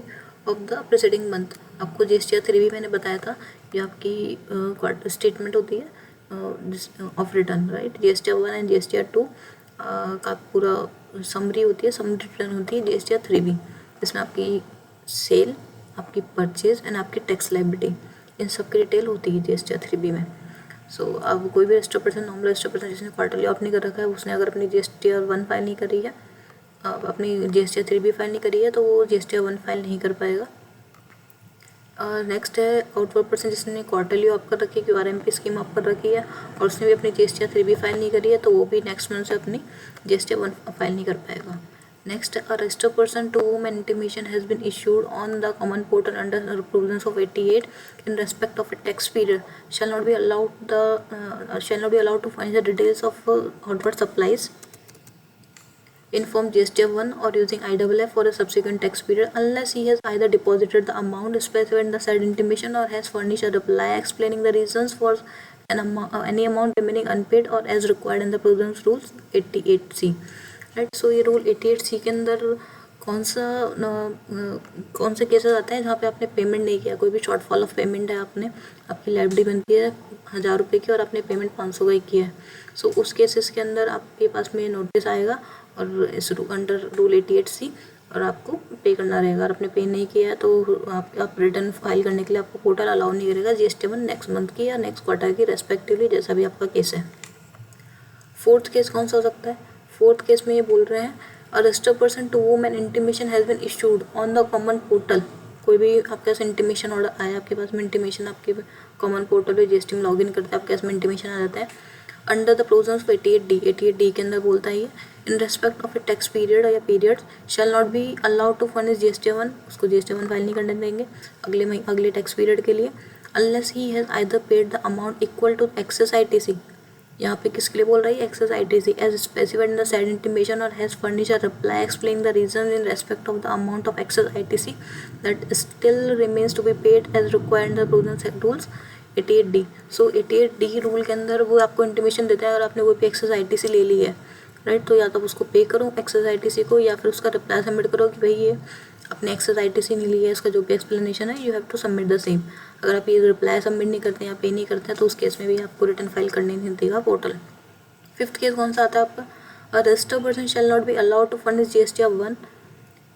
S1: of the preceding month. आपको GSTR 3B मैंने बताया था, ये आपकी क्वार्टर स्टेटमेंट होती है of return, right. GSTR 1 and GSTR 2 का पूरा समरी होती है, समरी रिटर्न होती है GSTR 3B. इसमें आपकी सेल, आपकी परचेज एंड आपकी टैक्स लायबिलिटी, इन सब की डिटेल होती है GSTR 3B में. सो अब कोई भी registered person, normal registered person जिसने क्वार्टरली ऑफ नहीं कर रखा है, उसने अगर अपनी GSTR 1 फाइल नहीं करी है, अपनी GSTR 3B फाइल नहीं करी है, तो वो GSTR 1 फाइल नहीं कर पाएगा. नेक्स्ट है आउटवर्ड पर्सन जिसने क्वार्टरली ऑफ कर रखी है, QRMP स्कीम ऑफ कर रखी है और उसने भी अपनी GSTR 3B फाइल नहीं करी है, तो वो भी नेक्स्ट मंथ से अपनी GSTR 1 फाइल नहीं कर पाएगा. Next, a registered person to whom an intimation has been issued on the common portal under the provisions of 88 in respect of a tax period shall not be allowed to find the details of outward supplies in form GSTR 1 or using IFF for a subsequent tax period unless he has either deposited the amount specified in the said intimation or has furnished a reply explaining the reasons for any amount remaining unpaid or as required in the provisions rules 88C. Right. So ये रूल 88C के अंदर कौन से केसेस आते हैं जहाँ पे आपने पेमेंट नहीं किया, कोई भी शॉर्टफॉल ऑफ पेमेंट है, आपकी लाइबिलिटी बनती है 1000 रुपये की और आपने पेमेंट 500 का ही किया है. सो उस केसेस के अंदर आपके पास में नोटिस आएगा और इस अंडर रूल 88C और आपको पे करना रहेगा. और आपने पे नहीं किया है तो आप रिटर्न फाइल करने के लिए आपको पोर्टल अलाउ नहीं करेगा GSTR 1 नेक्स्ट मंथ की या नेक्स्ट क्वार्टर की रेस्पेक्टिवली, जैसा भी आपका केस है. फोर्थ केस कौन सा हो सकता है. फोर्थ केस में ये बोल रहे हैं, a registered person to whom an intimation has been issued on the common portal. कोई भी आपके पास इंटीमेशन ऑर्डर आया, आपके पास में इंटीमेशन आपके कॉमन पोर्टल पे GST में लॉगिन करते हैं, आपके पास में इंटीमेशन आ जाता है under the provisions of 88D के अंदर बोलता है ये, in respect of a tax period या periods shall not be allowed to furnish GSTR 1. उसको GSTR 1 फाइल नहीं करने देंगे अगले टैक्स पीरियड के लिए unless he has either paid the amount equal to excess ITC. यहाँ पे किसके लिए बोल रही है, excess ITC as specified in the said intimation और has furnished a reply explaining the reasons in respect of the amount of excess ITC that still remains to be paid as required in the provisions rules 88D. So 88D rule के अंदर वो आपको इंटीमेशन देता है अगर आपने कोई भी एक्सेस ITC ले ली है राइट। तो या तो उसको पे करो एक्सेस ITC को, या फिर उसका रिप्लाई सबमिट करो कि भाई ये अपने एक्सेस ITC नहीं लिया है, इसका जो भी एक्सप्लेनेशन है you have to submit the same. अगर आप ये रिप्लाई सबमिट नहीं करते या पे नहीं करते हैं तो उस केस में भी आपको रिटर्न फाइल करने नहीं देगा पोर्टल। फिफ्थ केस कौन सा आता है आपका, a registered person shall not be allowed to fund GST of 1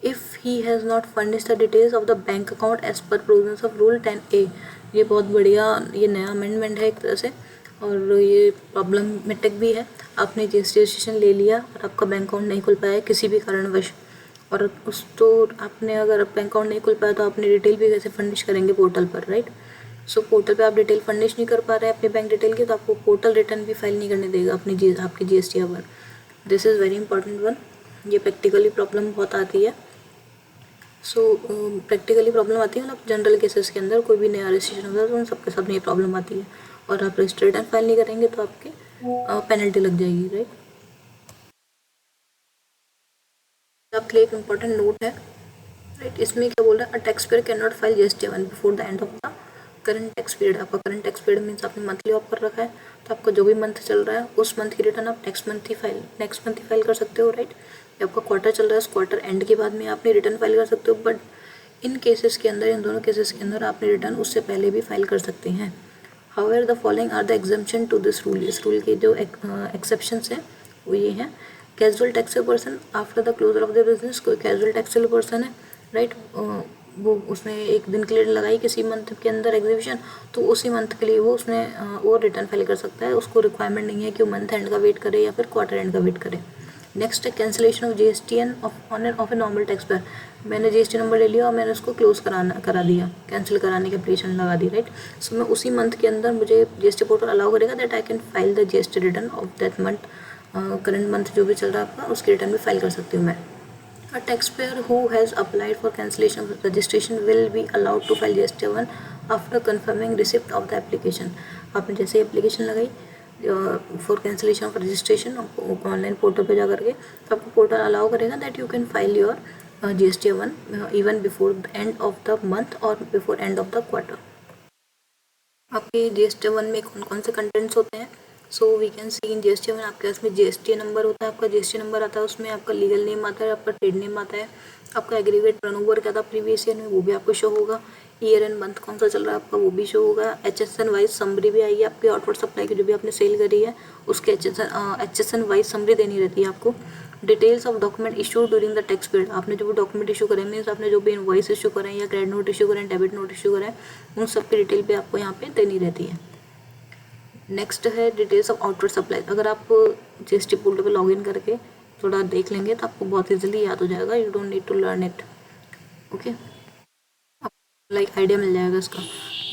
S1: if he has not furnished the details of the bank account as per provisions of Rule 10A। ये बहुत बढ़िया, ये नया अमेंडमेंट है एक तरह से, और ये प्रॉब्लमेटिक भी है। आपने GST रजिस्ट्रेशन ले लिया और आपका बैंक अकाउंट नहीं खुल पाया है किसी भी कारणवश, और उस तो आपने अगर बैंक अकाउंट नहीं खुल पाया तो आपने डिटेल भी कैसे फर्निश करेंगे पोर्टल पर, राइट। सो पोर्टल पे आप डिटेल फर्निश नहीं कर पा रहे हैं अपने बैंक डिटेल की, तो आपको पोर्टल रिटर्न भी फाइल नहीं करने देगा अपनी आपकी GST one. This is very important one. ये प्रैक्टिकली प्रॉब्लम बहुत आती है। सो प्रैक्टिकली प्रॉब्लम आती है, मतलब जनरल केसेस के अंदर कोई भी नया रजिस्ट्रेशन होता है तो उन सबके साथ ये प्रॉब्लम आती है, और आप रजिस्टर रिटर्न फाइल नहीं करेंगे तो आपके पेनल्टी लग जाएगी, राइट। आपके लिए एक इम्पॉर्टेंट नोट है, राइट। इसमें क्या बोल रहा है, अ tax pair can not file GST one before the end of the current tax period. आपका करंट टैक्स पीरियड मीन्स आपने मंथली ऑफ कर रखा है, तो आपका जो भी मंथ चल रहा है उस मंथ की रिटर्न आप नेक्स्ट मंथ ही फाइल कर सकते हो, राइट। आपका क्वार्टर चल रहा है, उस क्वार्टर एंड के बाद में आपने रिटर्न फाइल कर सकते हो, बट इन केसेस के अंदर, इन दोनों केसेस के अंदर आपने रिटर्न उससे पहले भी फाइल कर सकते हैं। However the following are the exemption to this rule. इस रूल के जो एक्सेप्शंस हैं वो ये हैं, casual taxable person after the closure of the business. कोई कैजुअल टैक्सेबल पर्सन है, राइट, वो उसने एक दिन के लिए लगाई किसी मंथ के अंदर एग्जीबिशन, तो उसी मंथ के लिए वो उसने वो रिटर्न फाइल कर सकता है। उसको रिक्वायरमेंट नहीं है कि वो मंथ एंड का वेट करे या फिर क्वार्टर एंड का वेट करे। नेक्स्ट है cancellation of GSTN of a normal tax payer. मैंने GST नंबर ले लिया और मैंने उसको क्लोज करा दिया, कैंसिल कराने की एप्लीकेशन लगा दी, राइट। सो मैं उसी मंथ के अंदर मुझे GST पोर्टल अलाउ करेगा that I can file the GST return of that month. Current month जो भी चल रहा है आपका उसकी रिटर्न भी फाइल कर सकती हूँ मैं। A taxpayer who has applied for cancellation of registration will be allowed to file GST one after confirming receipt of the application। आपने जैसे एप्लीकेशन लगाई for cancellation of registration online portal पे जा करके, तो आपको पोर्टल अलाउ करेगा that you can file your GST one even before the end of the month और before end of the quarter. आपके GST वन में कौन कौन से कंटेंट्स होते हैं, so we can see in GST one आपके पास में GST नंबर होता है, आपका GST नंबर आता है, उसमें आपका लीगल नेम आता है, आपका ट्रेड नेम आता है, आपका एग्रीगेट टर्नओवर क्या था प्रीवियस ईयर में वो भी आपको शो होगा, ईयर एंड मंथ कौन सा चल रहा है आपका वो भी शो होगा, HSN वाइज समरी भी आएगी आपकी आउटवर्ड सप्लाई की जो भी आपने सेल करी है उसके HSN वाइज समरी देनी रहती है आपको। Details of document issue during the tax period, आपने जो भी डॉक्यूमेंट इशू करें मीन्स आपने जो भी इनवॉइस इशू करें या क्रेडिट नोट इशू करें, डेबिट नोट इशू करें, उन सब की डिटेल पे आपको यहाँ पे देनी रहती है। नेक्स्ट है डिटेल्स ऑफ आउटवर्ड सप्लाई। अगर आप GST पोर्टल पे लॉगिन करके थोड़ा देख लेंगे तो आपको बहुत इजीली याद हो जाएगा, you don't need to learn it, okay, आपको लाइक आइडिया मिल जाएगा इसका।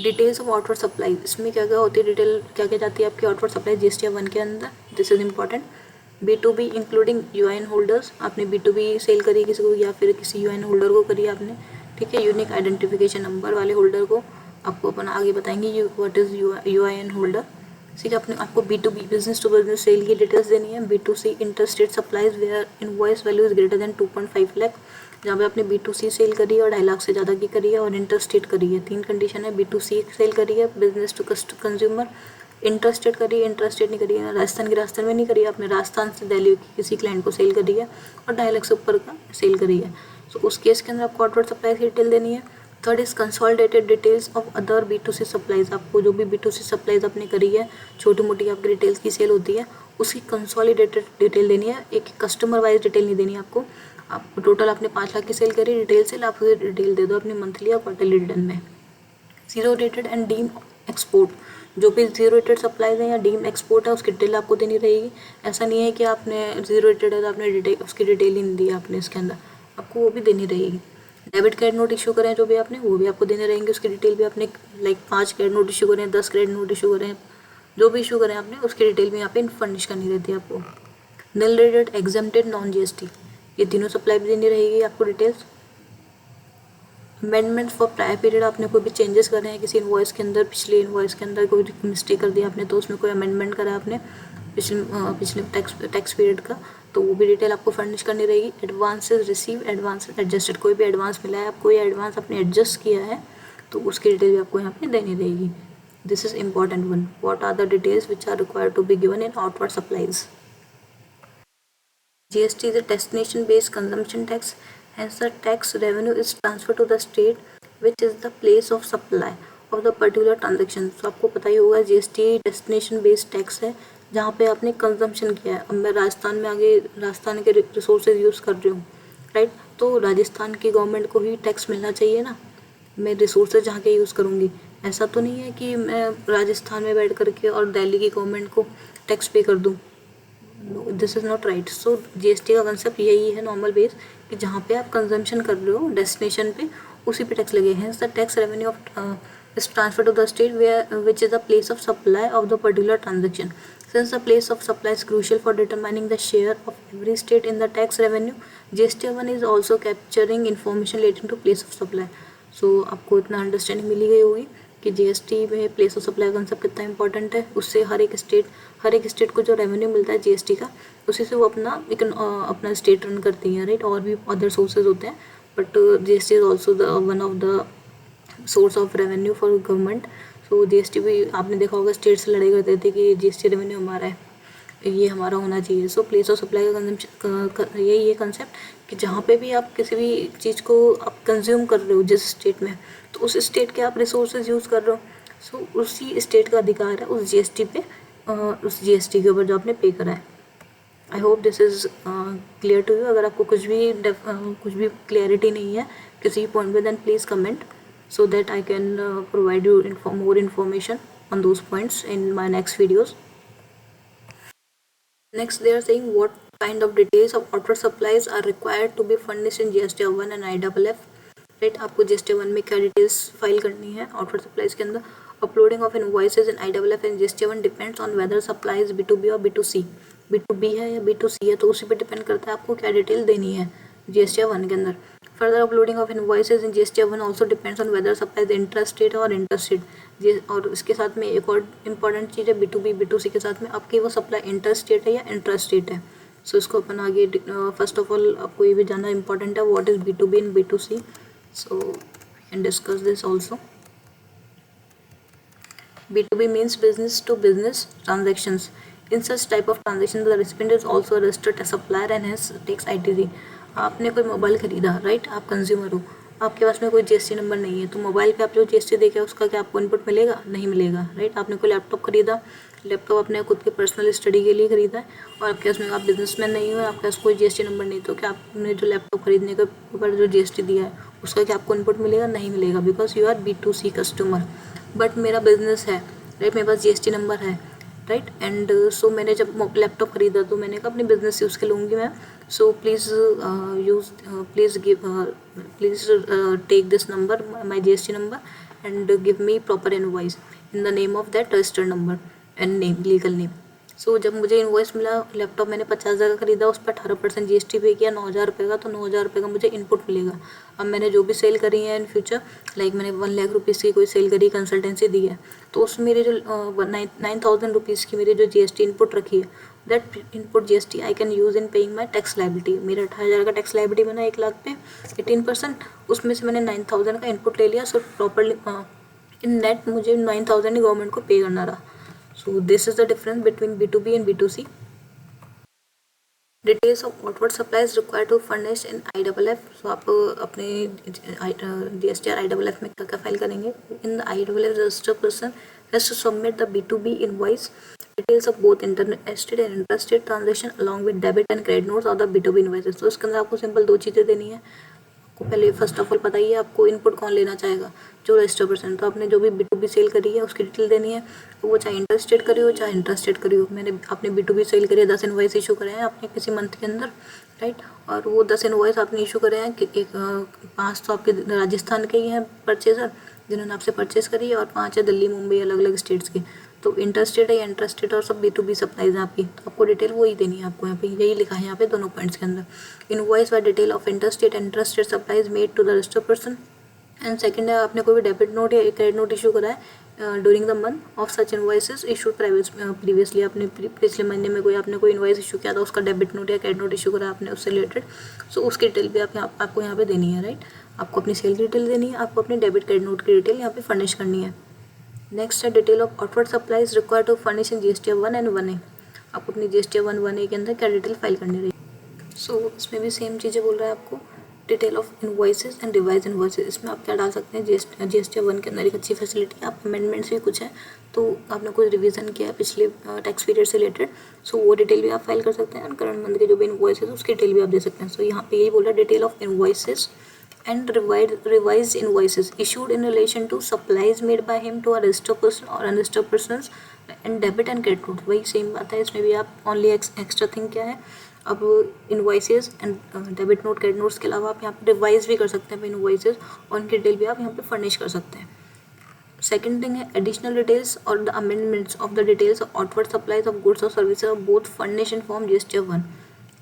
S1: डिटेल्स ऑफ आउटवर्ड सप्लाई, इसमें क्या क्या होती है, डिटेल क्या क्या जाती है आपकी आउटवर्ड सप्लाई GST वन के अंदर, this is important. B2B including UIN holders, आपने B2B सेल करी किसी को या फिर किसी UIN होल्डर को करी आपने, ठीक है, यूनिक आइडेंटिफिकेशन नंबर वाले होल्डर को आपको अपन आगे बताएंगे व्हाट इज UIN होल्डर। ठीक है, अपने आपको B2B business to business sale की डिटेल्स देनी है। B2C interstate supplies where invoice value is greater than 2.5 lakh, जहाँ पे आपने B2C सेल करी है और 2.5 लाख से ज़्यादा की करी है और इंटरस्टेट करी है। 3 कंडीशन है, B2C सेल करी है बिजनेस टू कंज्यूमर, इंटरस्टेट करी है, इंटरस्टेट नहीं करी है, राजस्थान में नहीं करी है आपने, राजस्थान से दिल्ली की किसी क्लाइंट को सेल करी है और 2.5 लाख से ऊपर का सेल करी है, तो उस केस के अंदर आपको आउटवर्ड सप्लाई की डिटेल देनी है। Third is consolidated details of other B2C supplies, आपको जो भी B2C सप्लाईज आपने करी है, छोटी मोटी आपकी डिटेल्स की सेल होती है, उसकी कंसोलिडेटेड डिटेल देनी है, एक कस्टमर वाइज डिटेल नहीं देनी आपको। आप टोटल आपने 5 लाख की सेल करी, रिटेल सेल, आप डिटेल दे दो अपनी मंथली या क्वार्टरली रिटर्न में। Zero rated and deem export, जो भी जीरो रेटेड सप्लाईज है या डीम एक्सपोर्ट है उसकी डिटेल आपको देनी रहेगी। ऐसा नहीं है कि आपने जीरो रेटेड है तो आपने डिटेल उसकी डिटेल ही नहीं दी आपने इसके अंदर, आपको वो भी देनी रहेगी। डेबिट क्रेडिट नोट इशू करें जो भी आपने वो भी आपको देने रहेंगे, उसकी डिटेल भी आपने लाइक 5 क्रेडिट नोट इशू करें, 10 क्रेडिट नोट इशू करें, जो भी इशू करें आपने उसकी डिटेल भी यहाँ पे फर्निश करनी रहती है आपको। निल रेटेड, एग्जेम्प्टेड, नॉन GST, ये तीनों सप्लाई भी देनी रहेगी आपको details. Amendment for prior period, आपने कोई भी चेंजेस करे हैं किसी इनवॉइस के अंदर, पिछले इनवॉइस के अंदर कोई मिस्टेक कर दिया आपने तो उसमें कोई अमेंडमेंट करा आपने पिछले टैक्स पीरियड का, तो वो भी डिटेल आपको फर्निश करनी रहेगी। एडवांसेस रिसीव, एडवांसेस एडजस्टेड, कोई भी एडवांस मिला है आपको या एडवांस आपने एडजस्ट किया है तो उसकी डिटेल भी आपको यहाँ पे देनी रहेगी। This is important one, what are the details which are required to be given in outward supplies. GST is a destination based consumption tax, hence the tax revenue is transferred to the state which is the place of supply of the particular transaction. तो आपको पता ही होगा GST डेस्टिनेशन बेस्ड टैक्स है जहाँ पे आपने कंजम्पशन किया है. अब मैं राजस्थान में आगे राजस्थान के रिसोर्सेज यूज़ कर रही हूँ, राइट, तो राजस्थान की गवर्नमेंट को ही टैक्स मिलना चाहिए ना. मैं रिसोर्सेज जहाँ के यूज़ करूँगी, ऐसा तो नहीं है कि मैं राजस्थान में बैठ करके और दिल्ली की गवर्नमेंट को टैक्स पे कर दूँ. This is not right. So GST का कंसेप्ट यही है नॉर्मल बेस कि जहाँ पे आप कंजम्पशन कर रहे हो डेस्टिनेशन पे उसी पे टैक्स लगे. Hence the tax revenue of is transferred to the state which is the place of supply of the particular transaction. Since the place of supply is crucial for determining the share of every state in the tax revenue, GST1 is also capturing information relating to place of supply. So आपको इतना अंडरस्टैंडिंग मिली गई होगी कि GST में प्लेस ऑफ सप्लाई कंसेप्ट कितना इंपॉर्टेंट है. उससे हर एक स्टेट को जो रेवेन्यू मिलता है GST का, उसी से वो अपना स्टेट रन करती हैं, राइट. और भी अदर सोर्सेज होते हैं, but GST is also one of the source of revenue for government. So GST भी आपने देखा होगा स्टेट से लड़ाई करते थे कि GST रेवेन्यू हमारा है, ये हमारा होना चाहिए. सो प्लेस ऑफ सप्लाई का कंजम्पशन यही है कंसेप्ट कि जहाँ पे भी आप किसी भी चीज़ को आप कंज्यूम कर रहे हो जिस स्टेट में, तो उस स्टेट के आप रिसोर्सेज यूज़ कर रहे हो. सो उसी स्टेट का अधिकार है उस GST पे, उस GST के ऊपर जो आपने पे करा है. I hope this is clear to you. अगर आपको कुछ भी क्लियरिटी नहीं है किसी पॉइंट पे, then please comment so that I can provide you more information on those points in my next videos. Next, they are saying what kind of details of outward supplies are required to be furnished in GST1 and IFF. Right, आपको GST1 में क्या डिटेल्स फाइल करनी है आउटवर्ड सप्लाईज के अंदर. Uploading of invoices in IFF and GST1 depends on whether supplies B2B और B2C. B2B है या B2C है तो उसी पे डिपेंड करता है आपको क्या डिटेल देनी है GST1 के अंदर. Further uploading of invoices in GST1 also depends on whether supply is intrastate और interstate. और इसके साथ में एक और इम्पॉर्टेंट चीज़ है B2B B2C के साथ में आपकी वो सप्लाई इंटरस्टेट है या इंट्रास्टेट है. सो इसको अपन आगे फर्स्ट ऑफ ऑल आपको ये भी जानना इंपॉर्टेंट है what is B2B and B2C. So we can discuss this also. B2B means business to business transactions. In such type of transaction the recipient is also a registered supplier and hence takes ITC. आपने कोई मोबाइल ख़रीदा, राइट, आप कंज्यूमर हो, आपके पास में कोई GST नंबर नहीं है, तो मोबाइल पे आप जो GST देखे उसका क्या आपको इनपुट मिलेगा? नहीं मिलेगा, राइट. आपने कोई लैपटॉप ख़रीदा, लैपटॉप अपने खुद के पर्सनल स्टडी के लिए ख़रीदा है और आपके पास में आप बिजनेसमैन नहीं हो, आपके पास कोई GST नंबर नहीं, तो क्या आपने जो लैपटॉप ख़रीदने के ऊपर जो GST दिया है उसका क्या आपको इनपुट मिलेगा? नहीं मिलेगा, because you are B2C customer. But मेरा बिजनेस है, राइट, मेरे पास GST नंबर है, राइट. एंड सो मैंने जब लैपटॉप ख़रीदा तो मैंने कहा अपनी बिजनेस यूज़ के लूँगी मैं. So please take this number, my GST number, and give me proper invoice in the name of that registered number and name, legal name. सो जब मुझे इनवॉइस मिला, लैपटॉप मैंने 50,000 का खरीदा, उस पर 18% GST पे किया 9,000 रुपये का, तो 9,000 रुपये का मुझे इनपुट मिलेगा. अब मैंने जो भी सेल करी है इन फ्यूचर, लाइक मैंने 1 लाख रुपीज़ की कोई सेल करी, कंसल्टेंसी दी है, तो उसमें मेरे जो 9,000 रुपीज़ की मेरी जो GST इनपुट रखी है, that input GST I can use in paying my tax liability. मेरा 18,000 का टैक्स लाइबिलिटी बना 1 लाख पे 18%, उसमें से मैंने 9,000 का इनपुट ले लिया. सो प्रॉपरली इन नेट मुझे 9,000 ही गवर्नमेंट को पे करना रहा. So this is the difference between B2B and B2C. Details of outward supplies required to furnish in IFF. So आप अपने GST और IFF में क्या क्या फाइल करेंगे? In the IFF registered person has to submit the B2B invoice, details of both interstate and intrastate transaction along with debit and credit notes of the B2B invoices. तो इसके अंदर आपको सिंपल 2 चीज़ें देनी है. आपको पहले फर्स्ट ऑफ ऑल पता ही है आपको इनपुट कौन लेना चाहेगा, जो रजिस्टर पर्सन. तो आपने जो भी B2B सेल करी है उसकी डिटेल देनी है, वो चाहे इंटरस्टेट करी हो चाहे इंट्रास्टेट करी हो. मैंने आपने B2B सेल करी है, 10 इनवॉइस इशू करे हैं आपने किसी मंथ के अंदर, राइट, और वो 10 इनवॉइस आपने इशू करे हैं कि 5 तो आपके राजस्थान के ही हैं परचेज़र जिन्होंने आपसे परचेज़ करी है और 5 है दिल्ली मुंबई अलग अलग स्टेट्स के. तो इंटरस्टेट है या इंट्रास्टेट और सब B2B सप्लाईज हैं आपकी, तो आपको डिटेल वही देनी है. आपको यहाँ पे यही लिखा है यहाँ पे दोनों पॉइंट्स के अंदर. Invoice wise detail of interstate and intrastate supplies made to the registered person. And second है आपने कोई भी डेबिट नोट या क्रेडिट नोट इशू करा है during the month of such invoices issued previously. आपने पिछले महीने में आपने कोई इनवॉइस इशू किया था, उसका डेबिट नोट या क्रेडिट नोट इशू करा आपने उससे रिलेटेड, सो उसकी डिटेल भी आपको यहाँ पे देनी है, राइट. आपको अपनी सेल की डिटेल देनी है, आपको अपनी डेबिट क्रेडिट नोट की डिटेल यहाँ पे फर्निश करनी है. नेक्स्ट है detail of outward supplies required to furnish in GST1 and 1A. आपको अपनी GST1 1A के अंदर क्या डिटेल फाइल करनी रहेगी. सो इसमें भी सेम चीज़ें बोल रहा है आपको, detail of invoices and revise invoices. इसमें आप क्या डाल सकते हैं, जीएसटी 1 के अंदर एक अच्छी फैसिलिटी, आप अमेंडमेंट्स भी कुछ है तो आपने कुछ रिवीजन किया है पिछले टैक्स पीरियड से रिलेटेड, सो वो डिटेल भी आप फाइल कर सकते हैं, और करंट मंथ के जो भी इनवॉइसेस है उसकी डिटेल भी आप दे सकते हैं। सो यहाँ पे यही बोल रहा है, detail of invoices and revised invoices issued in relation to supplies made by him to a registered person or unregistered persons and debit and credit note। वही सेम बात है, इसमें भी आप ओनली एक्स्ट्रा थिंग क्या है, अब invoices and debit note credit notes के अलावा आप यहाँ पे रिवाइज भी कर सकते हैं इनवॉइसेस, और उनकी डिटेल भी आप यहाँ पे फर्निश कर सकते हैं। सेकंड थिंग है एडिशनल डिटेल्स और the amendments of the details of outward supplies of goods और services of both furnish in form GST 1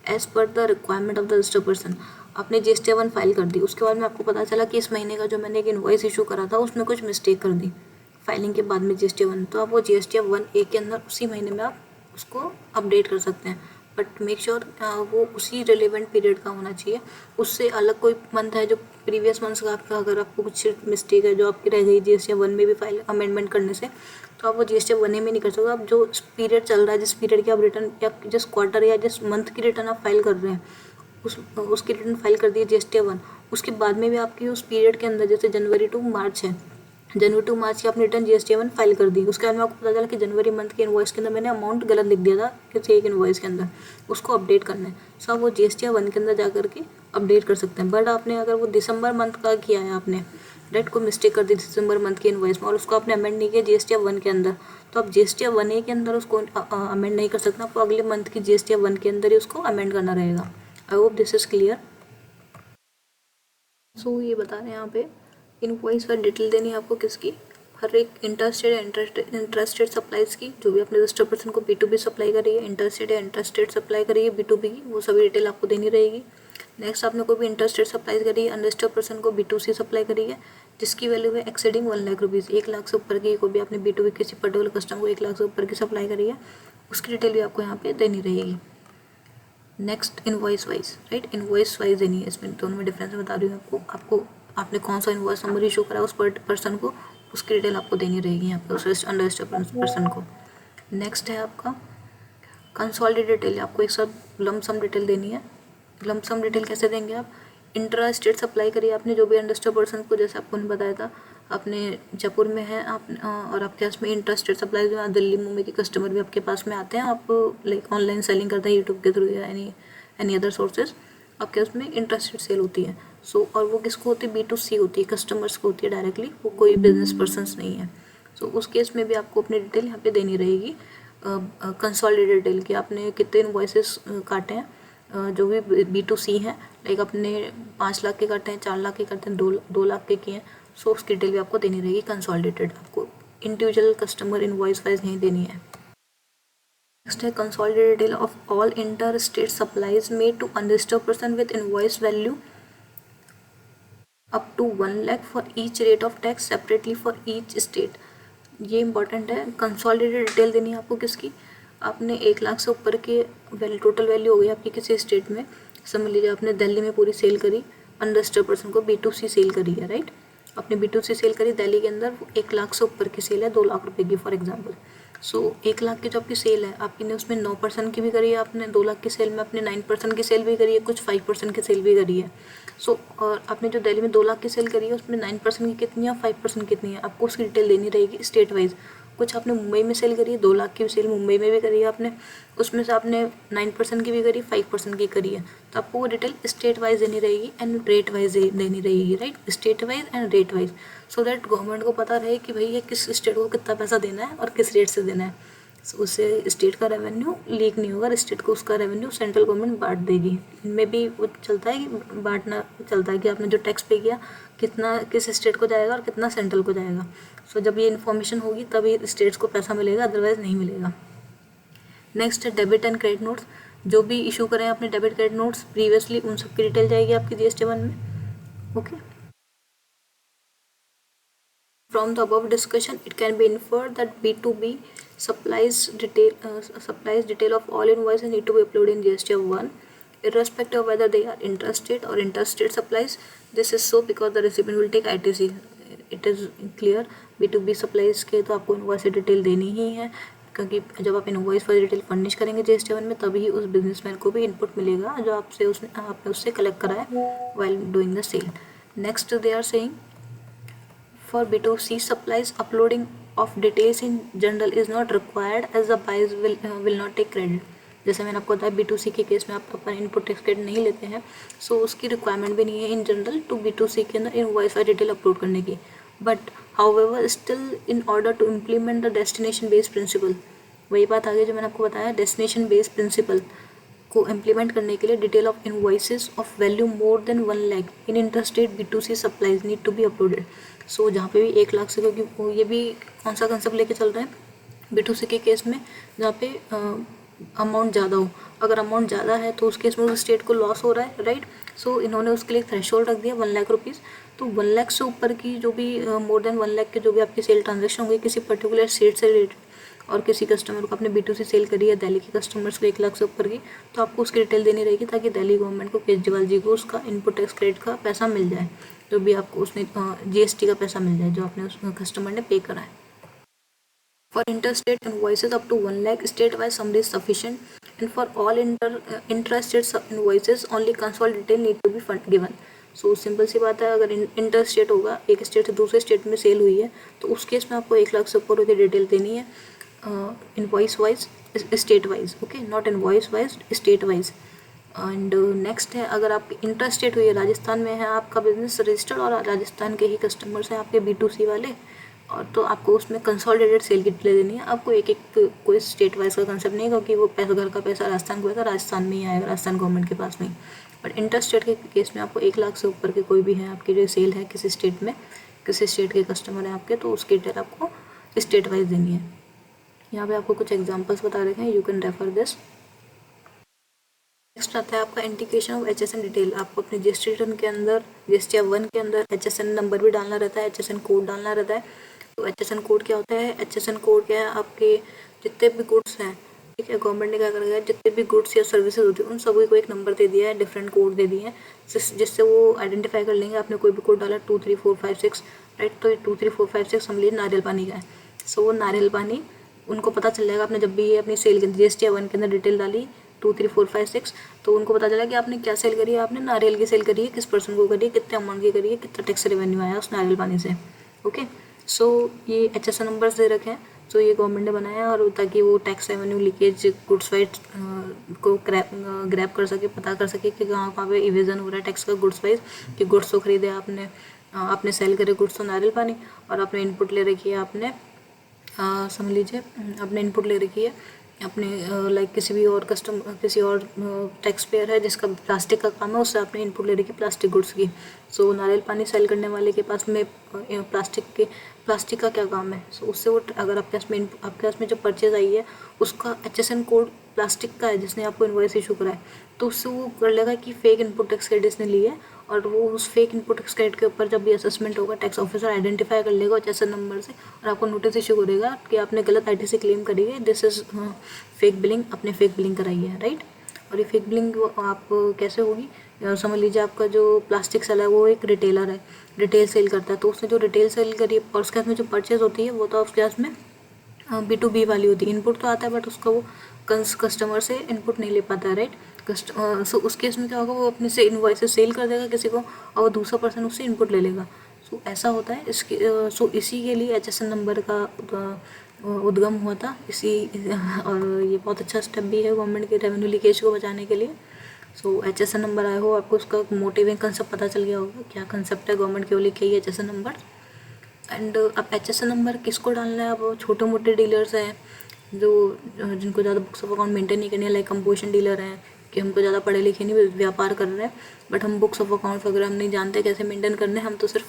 S1: as per the requirement of the registered person. आपने जीएसटी 1 फाइल कर दी, उसके बाद में आपको पता चला कि इस महीने का जो मैंने एक इनवॉइस इशू करा था उसमें कुछ मिस्टेक कर दी फाइलिंग के बाद में जीएसटी 1, तो आप वो जीएसटी 1A के अंदर उसी महीने में आप उसको अपडेट कर सकते हैं, बट मेक श्योर वो उसी रिलेवेंट पीरियड का होना चाहिए। उससे अलग कोई मंथ है जो प्रीवियस मंथ्स का आपका, अगर आपको कुछ मिस्टेक है जो आपकी रह गई जीएसटी 1 में भी फाइल अमेंडमेंट करने से, तो आप वो जीएसटी 1A में नहीं कर सकते। आप जो पीरियड चल रहा है, जिस पीरियड की आप रिटर्न या जिस क्वार्टर या जिस मंथ की रिटर्न आप फाइल कर रहे हैं उसकी रिटर्न फाइल कर दी है जीएसटी 1, उसके बाद में भी आपकी उस पीरियड के अंदर, जैसे जनवरी टू मार्च है, जनवरी टू मार्च की आपने रिटर्न जीएसटी 1 फाइल कर दी, उसके बाद में आपको पता चला कि जनवरी मंथ के इनवॉइस के अंदर मैंने अमाउंट गलत लिख दिया था किसी एक इनवॉइस के अंदर, उसको अपडेट करना है। सो आप वो जीएसटी 1 के अंदर जा करके अपडेट कर सकते हैं। बट आपने अगर वो दिसंबर मंथ का किया है, आपने डेट को मिस्टेक कर दी दिसंबर मंथ के इनवॉइस में, और उसको आपने अमेंड नहीं किया जीएसटी 1 के अंदर, तो आप जीएसटी 1A के अंदर उसको अमेंड नहीं कर सकते, आपको अगले मंथ की जीएसटी 1 के अंदर ही उसको अमेंड करना रहेगा। I hope this is clear. So ये बता रहे हैं यहाँ पे इनवॉइस पर डिटेल देनी है आपको किसकी, हर एक इंटरेस्टेड सप्लाईज की, जो भी अपने रजिस्टर्ड पर्सन को B2B सप्लाई करी है, इंटरेस्टेड या इंटरेस्टेड सप्लाई करी है B2B की, वो सभी डिटेल आपको देनी रहेगी। नेक्स्ट आपने कोई भी इंटरेस्टेड सप्लाई करी है, अनरजिस्टर्ड पर्सन को B2C सप्लाई करी है जिसकी वैल्यू है एक्सीडिंग 1 लाख रुपीज़, 1 लाख से ऊपर की, कोई भी आपने B2B किसी पर्टिकुलर कस्टमर को 1 लाख से ऊपर की सप्लाई करी है, उसकी डिटेल भी आपको यहाँ पे देनी रहेगी। Next invoice wise, right, invoice wise देनी है, इसमें दोनों में डिफरेंस बता रही हूँ आपको आपने कौन सा इनवॉइस नंबर इशू करा उस पर्सन को, उसकी डिटेल आपको देनी रहेगी यहाँ पे उस अनरजिस्टर्ड पर्सन को। नेक्स्ट है आपका कंसोलिडेटेड डिटेल, आपको एक साथ लमसम डिटेल देनी है। लमसम डिटेल कैसे देंगे आप, इंट्रा स्टेट सप्लाई करिए आपने जो भी अनरजिस्टर्ड पर्सन को, जैसे आपको बताया था आपने जयपुर में है आप, और आपके पास में इंट्रा स्टेट सप्लाई जो दिल्ली मुंबई के कस्टमर भी आपके पास में आते हैं, आप लाइक ऑनलाइन सेलिंग करते हैं यूट्यूब के थ्रू या एनी अदर सोर्सेज, आपके उसमें इंट्रा स्टेट सेल होती है। सो और वो किसको होती है, B2C होती है, कस्टमर्स को होती है डायरेक्टली, वो कोई बिजनेस पर्सनस नहीं है। सो उस केस में भी आपको अपनी डिटेल यहाँ पे देनी रहेगी, कंसोलिडेटेड डिटेल की आपने कितने इनवॉइसेस काटे हैं, जो भी B2C हैं, लाइक अपने 5 लाख के काटे हैं, 4 लाख के काटे हैं, 2 लाख के किए हैं, सो उसकी डिटेल भी आपको देनी रहेगी कंसोलिडेटेड, आपको इंडिविजुअल कस्टमर इनवॉइस वाइज नहीं देनी है। नेक्स्ट है consolidated detail of all inter state supplies made to unregistered person with invoice value up to 1 lakh for each rate of tax separately for each state. ये इंपॉर्टेंट है, कंसोलिडेटेड डिटेल देनी है आपको किसकी, आपने 1 लाख से ऊपर के टोटल वैल्यू हो गई आपकी किसी स्टेट में, समझ लीजिए आपने दिल्ली में पूरी सेल करी, अनरजिस्टर्ड पर्सन को B2C सेल करी है, राइट, आपने B2C सेल करी दिल्ली के अंदर, 1 लाख से ऊपर की सेल है 2 लाख रुपए की फॉर एग्जांपल। सो 1 लाख की जो आपकी सेल है, आपने उसमें 9% की भी करी है, आपने 2 लाख की सेल में अपने 9% की सेल भी करी है, कुछ 5% की सेल भी करी है। सो और आपने जो दिल्ली में 2 लाख की सेल करी है उसमें 9% की कितनी है, 5% कितनी है, आपको उसकी डिटेल देनी रहेगी स्टेट वाइज। कुछ आपने मुंबई में सेल करी है, 2 लाख की सेल मुंबई में भी करी है आपने, उसमें से आपने 9% की भी करी, 5% की करी है, तो आपको वो डिटेल स्टेट वाइज देनी रहेगी एंड रेट वाइज देनी रहेगी, right, state wise and rate wise, so that government को पता रहे कि भाई ये किस स्टेट को कितना पैसा देना है और किस रेट से देना है। सो उससे स्टेट का रेवेन्यू लीक नहीं होगा, स्टेट को उसका रेवेन्यू सेंट्रल गवर्नमेंट बांट देगी। इनमें भी वो चलता है कि बांटना चलता है कि आपने जो टैक्स पे किया कितना किस स्टेट को जाएगा और कितना सेंट्रल को जाएगा। सो जब ये इन्फॉर्मेशन होगी तभी स्टेट्स को पैसा मिलेगा, अदरवाइज नहीं मिलेगा। नेक्स्ट है डेबिट एंड क्रेडिट नोट्स, जो भी इशू करें आपने डेबिट क्रेडिट नोट्स प्रीवियसली, उन सब की डिटेल जाएगी आपकी जीएसटी 1 में। Okay, from the above discussion it can be inferred that B2B supplies detail of all invoices need to be uploaded in GST 1 irrespective of whether they are intrastate or interstate supplies. This is so because the recipient will take ITC. It is clear, B2B supplies के तो आपको इनवॉइस डिटेल देनी ही है, क्योंकि जब आप इनवॉइस फॉर डिटेल फर्निश करेंगे GST-1 में तभी उस बिजनेसमैन को भी इनपुट मिलेगा जो आपने उससे कलेक्ट करा है while doing the sale. Next they are saying for B2C supplies uploading of details in general is not required as the buyers will not take credit. जैसे मैंने आपको बताया B2C के केस में आप अपन इनपुट टैक्स क्रेडिट नहीं लेते हैं, सो उसकी रिक्वायरमेंट भी नहीं है इन जनरल टू B2C के अंदर इनवॉइस और डिटेल अपलोड करने की. But however still in order to implement the destination based principle, वही बात आगे जो मैंने आपको बताया, डेस्टिनेशन बेस्ड प्रिंसिपल को इम्प्लीमेंट करने के लिए detail of invoices of value more than 1 lakh in interstate B2C supplies need to be uploaded. So जहाँ पे भी 1 लाख से, क्योंकि ये भी कौन सा कंसेप्ट लेके चल रहा है B2C के केस में, जहाँ पे अमाउंट ज़्यादा हो. अगर अमाउंट ज़्यादा है तो उस केस में उस स्टेट को लॉस हो रहा है, राइट. सो इन्होंने उसके लिए थ्रेशोल्ड रख दिया 1 लाख रुपीज़. तो 1 लाख से ऊपर की जो भी मोर देन 1 लाख के जो भी आपकी सेल ट्रांजेक्शन होंगे किसी पर्टिकुलर स्टेट से रिलेटेड, और किसी कस्टमर को आपने B2C सेल करी है दिल्ली के कस्टमर्स को 1 लाख से ऊपर की, तो आपको उसकी डिटेल देनी रहेगी ताकि दिल्ली गवर्नमेंट को, केजरीवाल जी को उसका इनपुट टैक्स क्रेडिट का पैसा मिल जाए, जो भी आपको उसने GST का पैसा मिल जाए जो आपने उस कस्टमर ने पे करा है. For interstate invoices up to 1 lakh, state-wise summary is sufficient, and for all intrastate invoices, only consolidated detail need to be given. So simple सी बात है, अगर इंटरस्टेट होगा, एक स्टेट से दूसरे स्टेट में सेल हुई है, तो उस केस में आपको 1 लाख से ऊपर की डिटेल देनी है, invoice wise, state wise, okay, not invoice wise, state wise. And next है, अगर आप इंटरस्टेट हुई है, राजस्थान में है आपका बिजनेस रजिस्टर्ड और राजस्थान के ही कस्टमर्स हैं आपके B2C वाले, और तो आपको उसमें कंसोलिडेटेड सेल की डिटेल देनी है. आपको एक कोई स्टेट वाइज का कंसेप्ट नहीं है, क्योंकि वो पैसा, घर का पैसा राजस्थान को पैसा राजस्थान में ही आएगा, राजस्थान गवर्नमेंट के पास में. बट इंटरस्टेट के केस में आपको 1 लाख से ऊपर के कोई भी है आपकी जो सेल है किसी स्टेट में, किसी स्टेट के कस्टमर है आपके, तो उसकी डिटेल आपको स्टेट वाइज देनी है. यहाँ पे आपको कुछ एग्जाम्पल्स बता रखे हैं, you can refer this. Next आता है आपका इंडिकेशन ऑफ HSN डिटेल. आपको अपने GST रिटर्न के अंदर, GST-1 के अंदर HSN नंबर भी डालना रहता है, HSN कोड डालना रहता है. तो HSN कोड क्या होता है? HSN कोड क्या है? आपके जितने भी गुड्स हैं, ठीक है, गवर्नमेंट ने क्या कर दिया है, जितने भी गुड्स या सर्विसेज होती है उन सभी को एक नंबर दे दिया है, डिफरेंट कोड दे दिए हैं, जिससे वो आइडेंटिफाई कर लेंगे. आपने कोई भी कोड डाला 2 3 4 5 6, राइट, तो ये 2 3 4 5 6 समझ लीजिए नारियल पानी का है. सो वो नारियल पानी उनको पता चल जाएगा. आपने जब भी ये अपनी सेल के GST-1 के अंदर डिटेल डाली 2 3 4 5 6, तो उनको पता चला कि आपने क्या सेल करी है. आपने नारियल की सेल करी है, किस पर्सन को करी है, कितने अमाउंट की करी है, कितना टैक्स रेवेन्यू आया उस नारियल पानी से. ओके, सो ये HSN नंबर्स दे रखे हैं, सो ये गवर्नमेंट ने बनाया है, और ताकि वो tax revenue leakage goods wise को ग्रैब कर सके, पता कर सके कि कहाँ पे इवेजन हो रहा है टैक्स का गुड्स वाइज. कि गुड्स तो खरीदे आपने सेल करे गुड्स तो नारियल पानी, और आपने इनपुट ले रखी है, आपने समझ लीजिए आपने इनपुट ले रखी है अपने लाइक किसी और टैक्स पेयर है जिसका प्लास्टिक का काम है, उससे आपने इनपुट ले रखी प्लास्टिक गुड्स की. सो नारियल पानी सेल करने वाले के पास में प्लास्टिक का क्या काम है. सो उससे वो, अगर आपके पास में जो परचेज आई है उसका HSN कोड प्लास्टिक का है जिसने आपको इनवॉइस इशू करा है, तो उससे वो कर लेगा कि फेक इनपुट टैक्स क्रेडिट ने ली है, और वो उस फेक इनपुट टैक्स क्रेडिट के ऊपर जब भी असेसमेंट होगा टैक्स ऑफिसर आइडेंटिफाई कर लेगा HSN नंबर से, और आपको नोटिस इशू करेगा कि आपने गलत ITC क्लेम करी है, दिस इज फेक बिलिंग, आपने फेक बिलिंग कराई है, राइट. और ये फेक बिलिंग आप कैसे होगी, समझ लीजिए आपका जो प्लास्टिक सेल है वो एक रिटेलर है, रिटेल सेल करता है, तो उसने जो रिटेल सेल करी है और उसके हाथ में जो परचेज होती है वो तो उसके हाथ में B2B वाली होती है. इनपुट तो आता है बट उसका वो कस्टमर से इनपुट नहीं ले पाता है, राइट. सो उस केस में क्या होगा, वो अपने से इनवॉइसेस सेल कर देगा किसी को, और वो दूसरा पर्सन उससे इनपुट ले लेगा. सो ऐसा होता है. इसी के लिए HSN नंबर का उद्गम हुआ था और ये बहुत अच्छा स्टेप भी है गवर्नमेंट के रेवेन्यू लीकेज को बचाने के लिए. सो HSN नंबर आया हो, आपको उसका मोटिव कंसेप्ट पता चल गया होगा क्या कंसेप्ट है गवर्नमेंट के लिए क्या HSN नंबर. एंड अब HSN नंबर किसको डालना है, अब छोटे मोटे डीलर्स हैं जिनको ज़्यादा बुक्स ऑफ अकाउंट मेंटेन नहीं करनी है, लाइक कंपोजिशन डीलर हैं कि हमको ज़्यादा पढ़े लिखे नहीं, व्यापार कर रहे हैं बट हम बुक्स ऑफ अकाउंट वगैरह हम नहीं जानते कैसे मेंटेन करने हैं. हम तो सिर्फ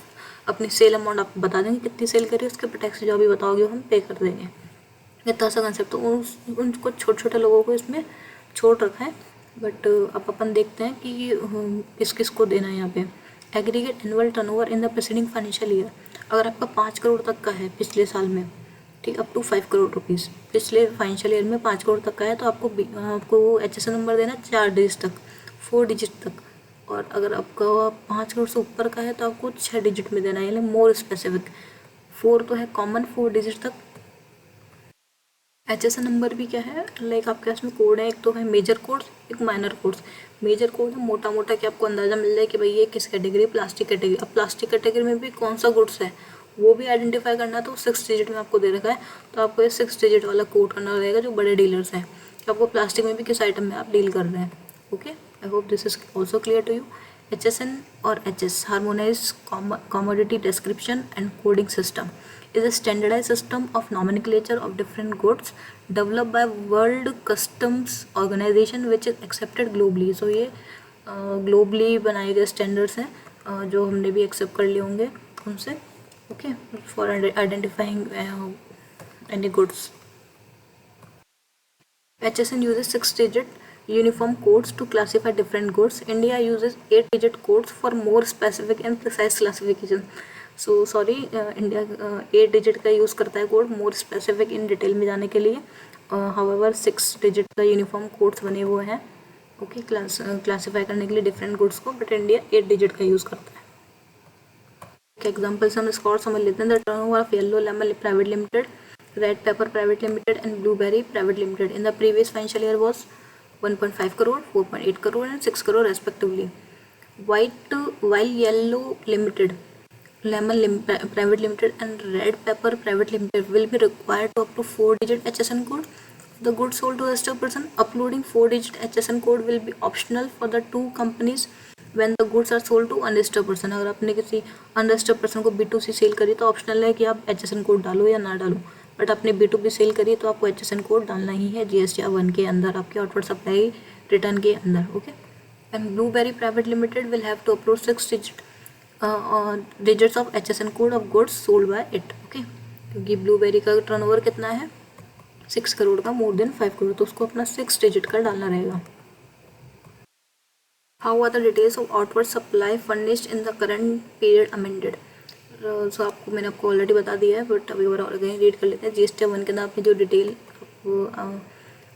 S1: अपनी सेल अमाउंट आपको बता देंगे कितनी सेल करिए, उसके ऊपर टैक्स जो भी बताओगे हम पे कर देंगे. इतना सा कंसेप्ट तो उनको छोटे लोगों को इसमें छोड़ रखा है. बट अब अपन देखते हैं कि किस किस को देना है. यहाँ पे aggregate annual turnover in the preceding financial year, अगर आपका 5 करोड़ तक का है पिछले साल में, ठीक, अप टू 5 करोड़ रुपीज़ पिछले फाइनेंशियल ईयर में 5 करोड़ तक का है, तो आपको HSN नंबर देना 4 डिजिट तक, 4 डिजिट तक. और अगर आपका 5 करोड़ से ऊपर का है तो आपको 6 डिजिट में देना है, यानी मोर स्पेसिफिक. 4 तो है कॉमन, 4 डिजिट तक. HSN नंबर भी क्या है, लाइक आपके पास में कोड है, एक तो है मेजर कोड्स, एक माइनर कोड्स। मेजर कोड है मोटा मोटा कि आपको अंदाज़ा मिल जाए कि भाई ये किस कैटेगरी, प्लास्टिक कैटेगरी। अब प्लास्टिक कैटेगरी में भी कौन सा गुड्स है वो भी आइडेंटिफाई करना है, तो 6 डिजिट में आपको दे रखा है, तो आपको ये 6 डिजिट वाला कोड करना रहेगा जो बड़े डीलर्स हैं, कि आपको प्लास्टिक में भी किस आइटम में आप डील कर रहे हैं। Okay, I hope this is also clear to you. HSN or HS, Harmonized Commodity Description and Coding System, is a standardized system of nomenclature of different goods developed by World Customs Organization which is accepted globally. So ये ग्लोबली बनाए गए स्टैंडर्ड्स हैं जो हमने भी एक्सेप्ट कर लिए होंगे उनसे, okay, for identifying any goods. HSN uses 6-digit uniform codes to classify different goods. India uses 8-digit codes for more specific and precise classification. So sorry, India 8 digit का यूज़ करता है code more specific in detail में जाने के लिए। हाउएवर 6 डिजिट का यूनिफॉर्म कोड्स बने हुए हैं, ओके, क्लासीफाई करने के लिए डिफरेंट गुड्स को, बट इंडिया 8 डिजिट का यूज़ करता है। एग्जाम्पल से हम इसको और समझ लेते हैं। The turnover of yellow lemon private limited, red pepper private limited and Blueberry Private limited in the previous financial year was 1.5 crore, 4.8 crore and 6 crore respectively. While yellow limited, lemon private limited and red pepper private limited will be required to approve 4-digit HSN code. The goods sold to a registered person uploading 4-digit HSN code will be optional for the two companies when the goods are sold to unregistered person. अगर आपने किसी unregistered person को B2C सेल करी तो ऑप्शनल है कि आप HSN कोड डालो या ना डालो, बट आपने B2B सेल करी तो आपको HSN कोड डालना ही है GST 1 के अंदर, आपके आउटवर्ड सप्लाई रिटर्न के अंदर, okay. And Blueberry Private Limited will have to upload 6 digits of HSN code of goods sold by it, okay, क्योंकि ब्लूबेरी का टर्नओवर कितना है 6 करोड़ का, मोर देन 5 करोड़, तो उसको अपना 6 डिजिट का डालना रहेगा। How are the details of outward supply furnished in the current period amended. So आपको मैंने आपको ऑलरेडी बता दिया है, बट अभी और कहीं रीड कर लेते हैं। GST 1 के अंदर आपने जो डिटेल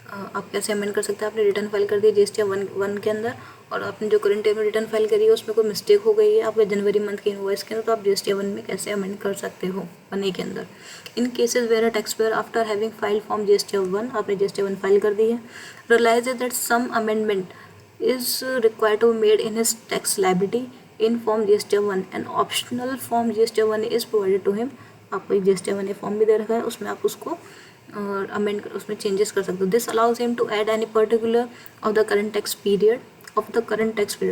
S1: आप कैसे अमेंड कर सकते हैं, आपने रिटर्न फाइल कर दी GST 1 के अंदर, और आपने जो करंट ईयर में रिटर्न फाइल करी है उसमें कोई मिस्टेक हो गई है आपके जनवरी मंथ के इनवॉइस के अंदर, तो आप GST 1 में कैसे अमेंड कर सकते हो 1A के अंदर। In cases where a tax payer after having file form GST 1, आपने GST 1 फाइल कर दी है, realise that some amendment is required to be made in his tax liability in form GST 1 and optional form GST 1 is provided to him. आपको एक GST 1 फॉर्म भी दे रखा है, उसमें आप उसको अमेंड उसमें चेंजेस कर सकते हो। This allows him to add any particular of the current tax period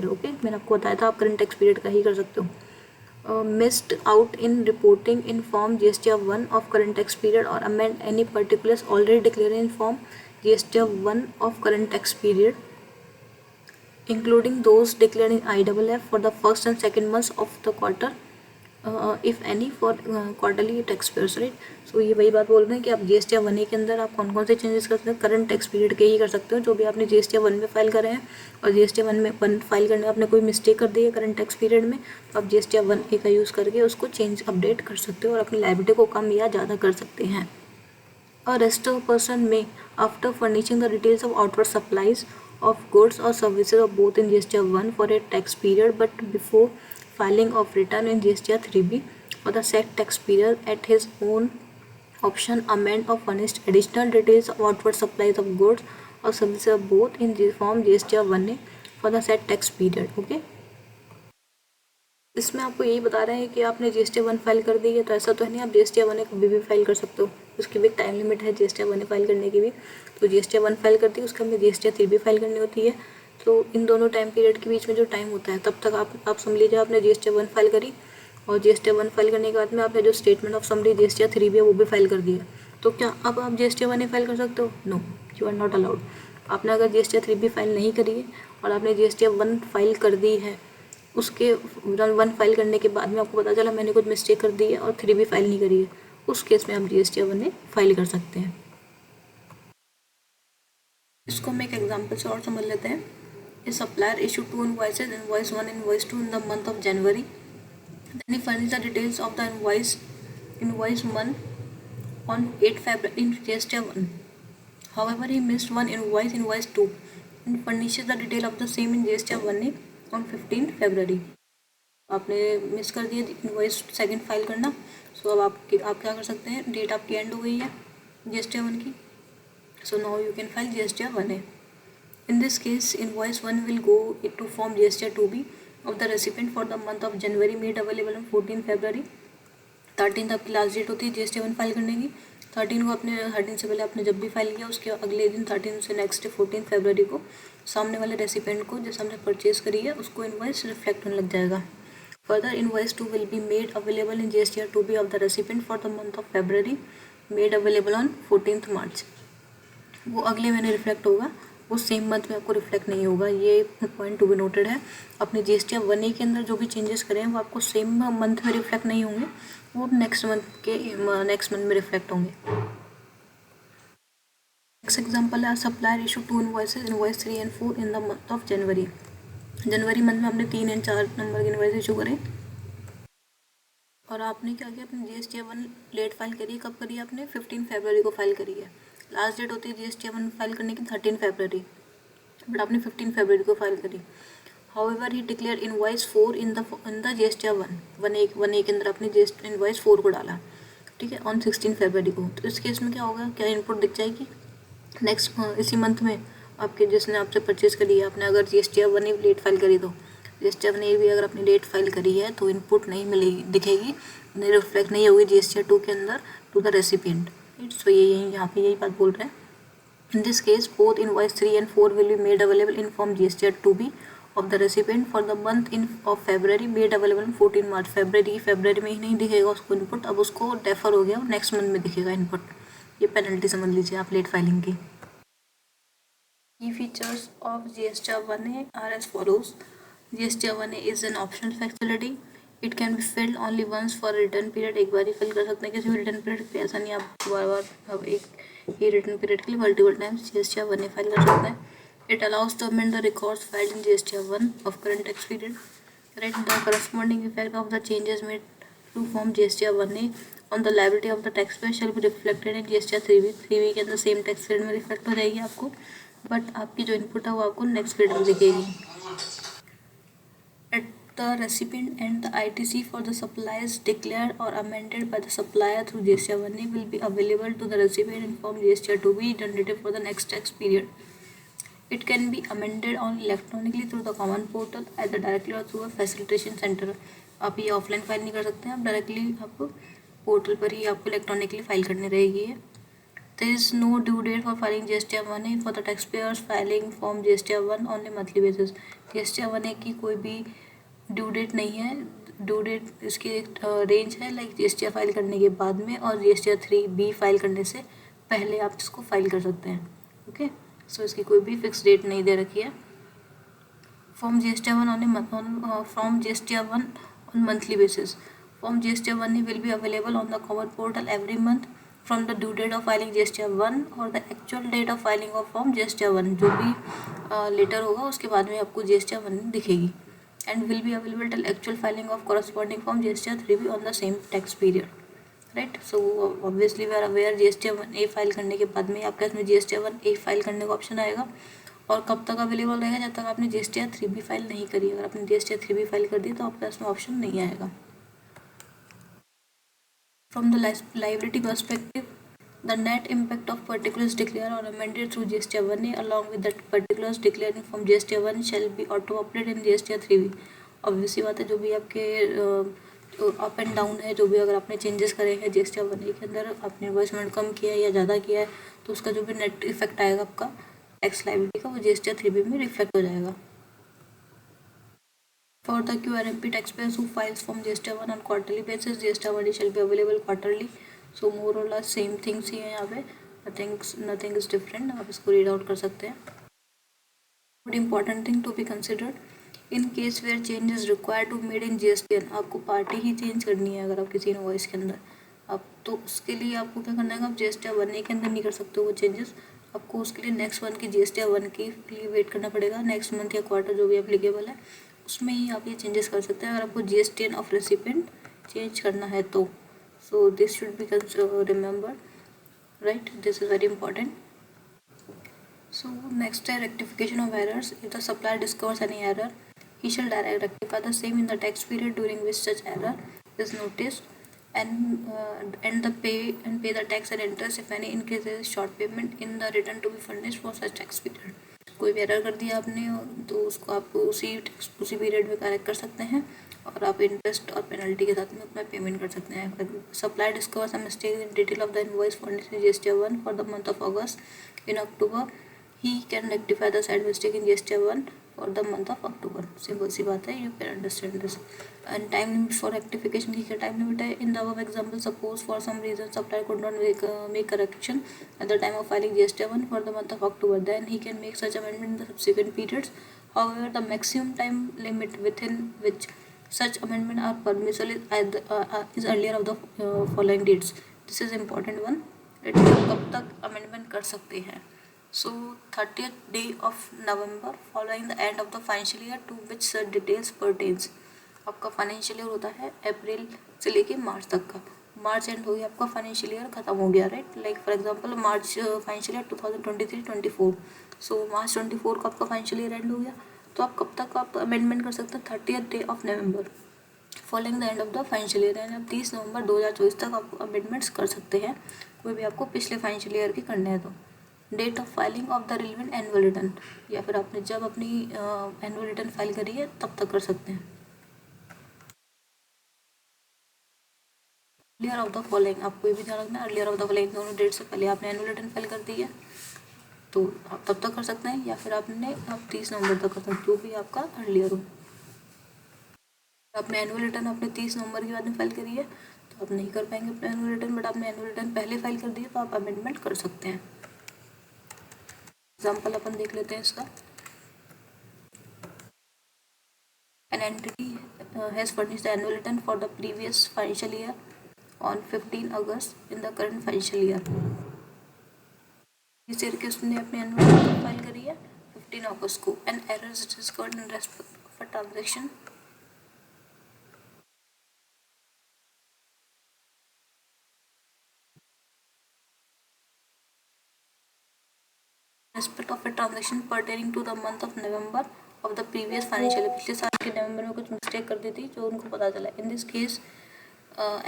S1: okay, मैंने आपको बताया था आप करंट टैक्स पीरियड का ही कर सकते हो। Missed out in reporting in form GST 1 of current tax period और amend any particulars already declare in form GST 1 of current tax period including those declared in IFF for the first and second months of the quarter, if any for quarterly taxpayers, right? So ये वही बात बोल रहे हैं कि आप GST 1A के अंदर आप कौन कौन से चेंजेस कर सकते हैं, करंट टैक्स पीरियड के ही कर सकते हो, जो भी आपने GST 1 में फाइल करे हैं, और GST 1 में फाइल करने में आपने कोई मिस्टेक कर दी है करंट टैक्स पीरियड में, तो आप GST 1A का यूज़ करके उसको चेंज अपडेट कर सकते हो और अपनी लायबिलिटी को कम या ज़्यादा कर सकते हैं। A registered person may, after furnishing the details of outward supplies of goods or services of both in GST 1 for a tax period, but before filing of return in GST 3B for the said tax period at his own option, amend or furnish additional details of outward supplies of goods or services of both in form GST 1A for the said tax period, okay। इसमें आपको यही बता रहे हैं कि आपने GST 1 फाइल कर दी है, तो ऐसा तो है नहीं आप GST 1 कभी भी फाइल कर सकते हो, उसकी भी एक टाइम लिमिट है GST 1 फाइल करने की भी। तो GST 1 फाइल करती है, उसका हमें GST 3B फाइल करनी होती है, तो इन दोनों टाइम पीरियड के बीच में जो टाइम होता है तब तक आप समझ लीजिए आपने GST 1 फाइल करी, और GST 1 फाइल करने के बाद में आपने जो statement of summary GST 3B है वो भी फाइल कर दिया, तो क्या अब आप GST 1 फाइल कर सकते हो? No, you are not allowed. आपने अगर GST 3B फाइल नहीं करी है और आपने GST 1 फाइल कर दी है, उसके 1 फाइल करने के बाद में आपको पता चला मैंने कुछ मिस्टेक कर दी है और 3B फाइल नहीं करी है, उस केस में आप GST 1 फाइल कर सकते हैं। इसको हम एक एग्जांपल से और समझ लेते हैं। A supplier issue 2 invoices, invoice 1 invoice 2 in the month of January, then he furnish the details of the invoice 1 on 8 February in GST 1. However, he missed one invoice 2, and furnishes the detail of the same in GST 1A on 15 February. आपने मिस कर दिया इनवॉइस सेकंड फाइल करना, सो अब आप क्या कर सकते हैं, डेट आपकी एंड हो गई है GST 1 की, So now you can file GSTR 1A. In this case, invoice 1 will go to form GSTR 2B of the recipient for the month of January, made available on 14 February. 13 आपकी लास्ट डेट होती है GSTR 1 फाइल करने की. 13 को आपने 13 से पहले आपने जब भी फाइल किया उसके अगले दिन 13 से नेक्स्ट 14 फरवरी को सामने वाले रेसिपेंट को जैसे हमने परचेज करी है उसको इन्वॉइस रिफ्लेक्ट होने लग जाएगा. Further invoice 2 will be made available in GSTR 2B of the recipient for the month of February, made available on 14th March. वो अगले महीने रिफ्लेक्ट होगा, वो सेम मंथ में आपको रिफ्लेक्ट नहीं होगा. ये पॉइंट टू बी नोटेड है. अपने GSTR 1A के अंदर जो भी चेंजेस करें वो आपको सेम मंथ में रिफ्लेक्ट नहीं होंगे, वो नेक्स्ट मंथ में रिफ्लेक्ट होंगे. नेक्स्ट एग्जांपल है supplier issue 2 invoices, invoice 3 and 4 in the month of January. January month में हमने 3 and 4 नंबर के इनवॉइस इशू करें और आपने क्या किया, अपनी GSTR 1 लेट फाइल करी. कब करी आपने? 15 फरवरी को फाइल करी है. लास्ट डेट होती है GSTR 1 फाइल करने की 13 फरवरी, बट आपने 15 फरवरी को फाइल करी. However he declare invoice 4 in the GSTR 1A के अंदर आपने इनवॉइस 4 को डाला, ठीक है, ऑन 16 फरवरी को. तो इस केस में क्या होगा, क्या इनपुट दिख जाएगी नेक्स्ट इसी मंथ में आपके जिसने आपसे परचेज करी है. आपने अगर GSTR 1A लेट फाइल करी तो GSTR 1A भी अगर आपने लेट फाइल करी है तो इनपुट नहीं मिलेगी, दिखेगी नहीं, रिफ्लेक्ट नहीं होगी GSTR 2 के अंदर टू द रेसिपिएंट. सो ये यहाँ पे यही बात बोल रहे हैं. In this case both invoice 3 and 4 will be made available in form GSTR 2B of the recipient for the month in of February, made available 14 मार्च. फरवरी में ही नहीं दिखेगा उसको इनपुट, अब उसको डेफर हो गया, नेक्स्ट मंथ में दिखेगा इनपुट. ये पेनल्टी समझ लीजिए आप लेट फाइलिंग की. Key features of GSTR 1A are as follows. GSTR 1A is an optional facility. It can be filed only once for return period. एक बार ही फिल कर सकते हैं किसी भी रिटर्न पीरियड पे, ऐसा नहीं आप बार बार अब एक ही रिटर्न पीरियड के लिए multiple times GSTR 1A file कर सकते हैं. It allows to amend the records filed in GSTR 1 of current tax period. Right, the corresponding effect of the changes made to form GSTR 1A on the liability of the taxpayer shall be reflected in GSTR 3B. 3B के अंदर सेम टैक्स पीरियड में रिफ्लेक्ट हो जाएगी आपको, बट आपकी जो इनपुट है वो आपको नेक्स्ट पीरियड में दिखेगी. At the recipient and the ITC for the supplies declared or amended by the supplier through GSTR 1A will be available to the recipient in form GSTR 2B generated for the next tax period. It can be amended on electronically through the common portal either directly or through a facilitation center. आप ये ऑफलाइन फाइल नहीं कर सकते हैं, आप डायरेक्टली आप पोर्टल पर ही आपको इलेक्ट्रॉनिकली फाइल करनी रहेगी. There is no due date for filing GSTR 1A for the taxpayers filing form GSTR 1 on a monthly basis. GSTR 1A की कोई भी ड्यू डेट नहीं है. ड्यू डेट इसकी एक रेंज है, लाइक GSTR फाइल करने के बाद में और GSTR 3B फाइल करने से पहले आप इसको फाइल कर सकते हैं. ओके, सो इसकी कोई भी फिक्स डेट नहीं दे रखी है. Form GSTR 1 from GSTR 1 on monthly basis. Form GSTR 1 will be available on the common portal every month from the due date of filing GSTR 1 or the actual date of filing of form GSTR 1. जो भी लेटर होगा उसके बाद में आपको GSTR 1 दिखेगी. And will be available till actual filing of corresponding form GSTR 3B on the same tax period. Right, so obviously we are aware GSTR 1A file करने के बाद में आपके इसमें GSTR 1A फाइल करने का ऑप्शन आएगा. और कब तक अवेलेबल रहेगा? जब तक आपने GSTR 3B फाइल नहीं करी. अगर आपने GSTR 3B फाइल कर दी तो आपके इसमें ऑप्शन नहीं आएगा. From the liability perspective, the net impact of particulars declared or amended through GSTR 1A along with the particulars declared from GSTR 1 shall be auto updated in GSTR 3B. Obviously बात है, जो भी आपके अप एंड डाउन है, जो भी अगर आपने चेंजेस करे हैं GSTR 1A के अंदर, आपने इन्वेस्टमेंट कम किया है या ज़्यादा किया है, तो उसका जो भी नेट इफेक्ट आएगा आपका टैक्स लाइबिलिटी का, वो GSTR 3B में रिफ्लेक्ट हो जाएगा. For the QRMP taxpayers who files from GSTR 1 on quarterly basis, GSTR 1A shall be available quarterly. सो मोर और लेस सेम थिंग्स ही है यहाँ पे, नथिंग इज डिफरेंट. आप इसको रीड आउट कर सकते हैं. But important thing to be considered in case where change is required to made in GSTN. आपको पार्टी ही चेंज करनी है अगर आप किसी इनवॉइस के अंदर, आप तो उसके लिए आपको क्या करना है, आप GSTR 1A के अंदर नहीं कर सकते हो वो चेंजेस. आपको उसके लिए नेक्स्ट मंथ की GSTR 1 के लिए वेट करना पड़ेगा. नेक्स्ट मंथ या क्वार्टर जो भी एप्लीकेबल है उसमें ही आप ये चेंजेस कर सकते हैं अगर आपको GSTN ऑफ रेसिपिएंट चेंज करना है तो. So this should be remembered, right? This is very important. So next है rectification of errors. If the supplier discovers any error, he shall rectify the same in the tax period during which such error is noticed. and pay the tax and interest if any, in case there is short payment in the return to be furnished for such tax period. कोई भी एरर कर दिया आपने तो उसको आप उसी पीरियड में करेक्ट कर सकते हैं और आप इंटरेस्ट और पेनल्टी के साथ में अपना पेमेंट कर सकते हैं. Supply discover some mistake in detail of the invoice furnished in GST 1 for the month of August. In October he can rectify the said mistake in GST 1 for the month of October. Simple सी बात है, you can understand this. And time limit for rectification की क्या टाइम लिमिट है? In the above example, suppose for some reason supplier could not make correction at the time of filing GST 1 for the month of October, then he can make such amendment in the subsequent periods. However, the maximum time limit within which such amendment are permissible is earlier of the following dates. This is important one. कब तक amendment कर सकते हैं? So 30th day of November following the end of the financial year to which such details pertains. आपका फाइनेंशियल ईयर होता है अप्रैल से लेके मार्च तक का. मार्च एंड हो गया, आपका फाइनेंशियल ईयर खत्म हो गया, right. Like for example March financial year 2023-24. सो मार्च 24 को आपका फाइनेंशियल ईयर एंड हो गया, तो आप कब तक आप अमेंडमेंट कर सकते हैं? 30th day of November following the end of the financial year. यानी आप 30 नवंबर 2024 तक आप अमेंडमेंट्स कर सकते हैं, कोई भी आपको पिछले फाइनेंशियल ईयर के करने हैं. तो date of filing of the relevant annual return, या फिर आपने जब अपनी एनुअल रिटर्न फाइल करी है तब तक कर सकते हैं. अर्लियर ऑफ द फॉलोइंग, आपको ये भी ध्यान रखना है, अर्लियर ऑफ द फॉलोइंग दोनों डेट से पहले आपने एनुअल रिटर्न फाइल कर दी है तो आप तब तक कर सकते हैं, या फिर आप 30 नवंबर तक कर सकते हैं, जो भी आपका अर्लियर हो. आपने एनुअल रिटर्न आपने 30 नवंबर के बाद में फाइल करी है तो आप नहीं कर पाएंगे अपना एनुअल रिटर्न, बट आपने एनुअल रिटर्न पहले फाइल कर दी है तो आप अमेंडमेंट कर सकते हैं. एग्जाम्पल अपन देख लेते हैं इसका. An entity has furnished the annual return for the previous financial year on 15 August in the current financial year. इस ईयर के उसने अपनी एनुअल रिटर्न फाइल करी है 15 अगस्त को. An error is discovered in respect of a transaction respect of a transaction pertaining to the month of November of the previous financial year. पिछले साल के नवंबर में कुछ मिस्टेक कर दी थी जो उनको पता चला. In this case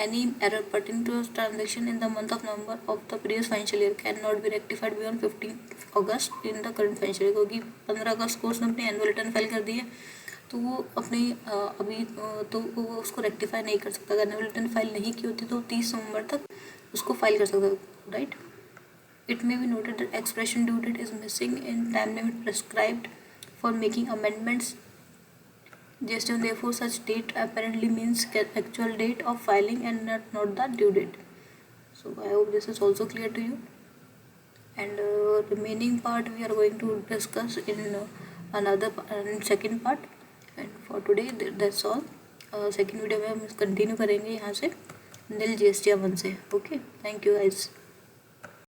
S1: any error pertaining to a transaction in the month of November of the previous financial year cannot be rectified beyond 15 August in the current financial year. क्योंकि 15 अगस्त को उसने अपनी एनुअल रिटर्न फाइल कर दी है तो वो अपनी अभी तो वो उसको रेक्टिफाई नहीं कर सकता. अगर एनुअल रिटर्न फाइल नहीं की होती तो 30 नवंबर तक उसको फाइल कर सकता, right. It may be noted that expression due date is missing in time limit prescribed for making amendments. GST, therefore, such date apparently means actual date of filing and not the due date. So I hope this is also clear to you. And remaining part we are going to discuss in second part. And for today that's all. Second video में हम कंटिन्यू करेंगे यहाँ से nil GST 1 से. Okay, thank you guys.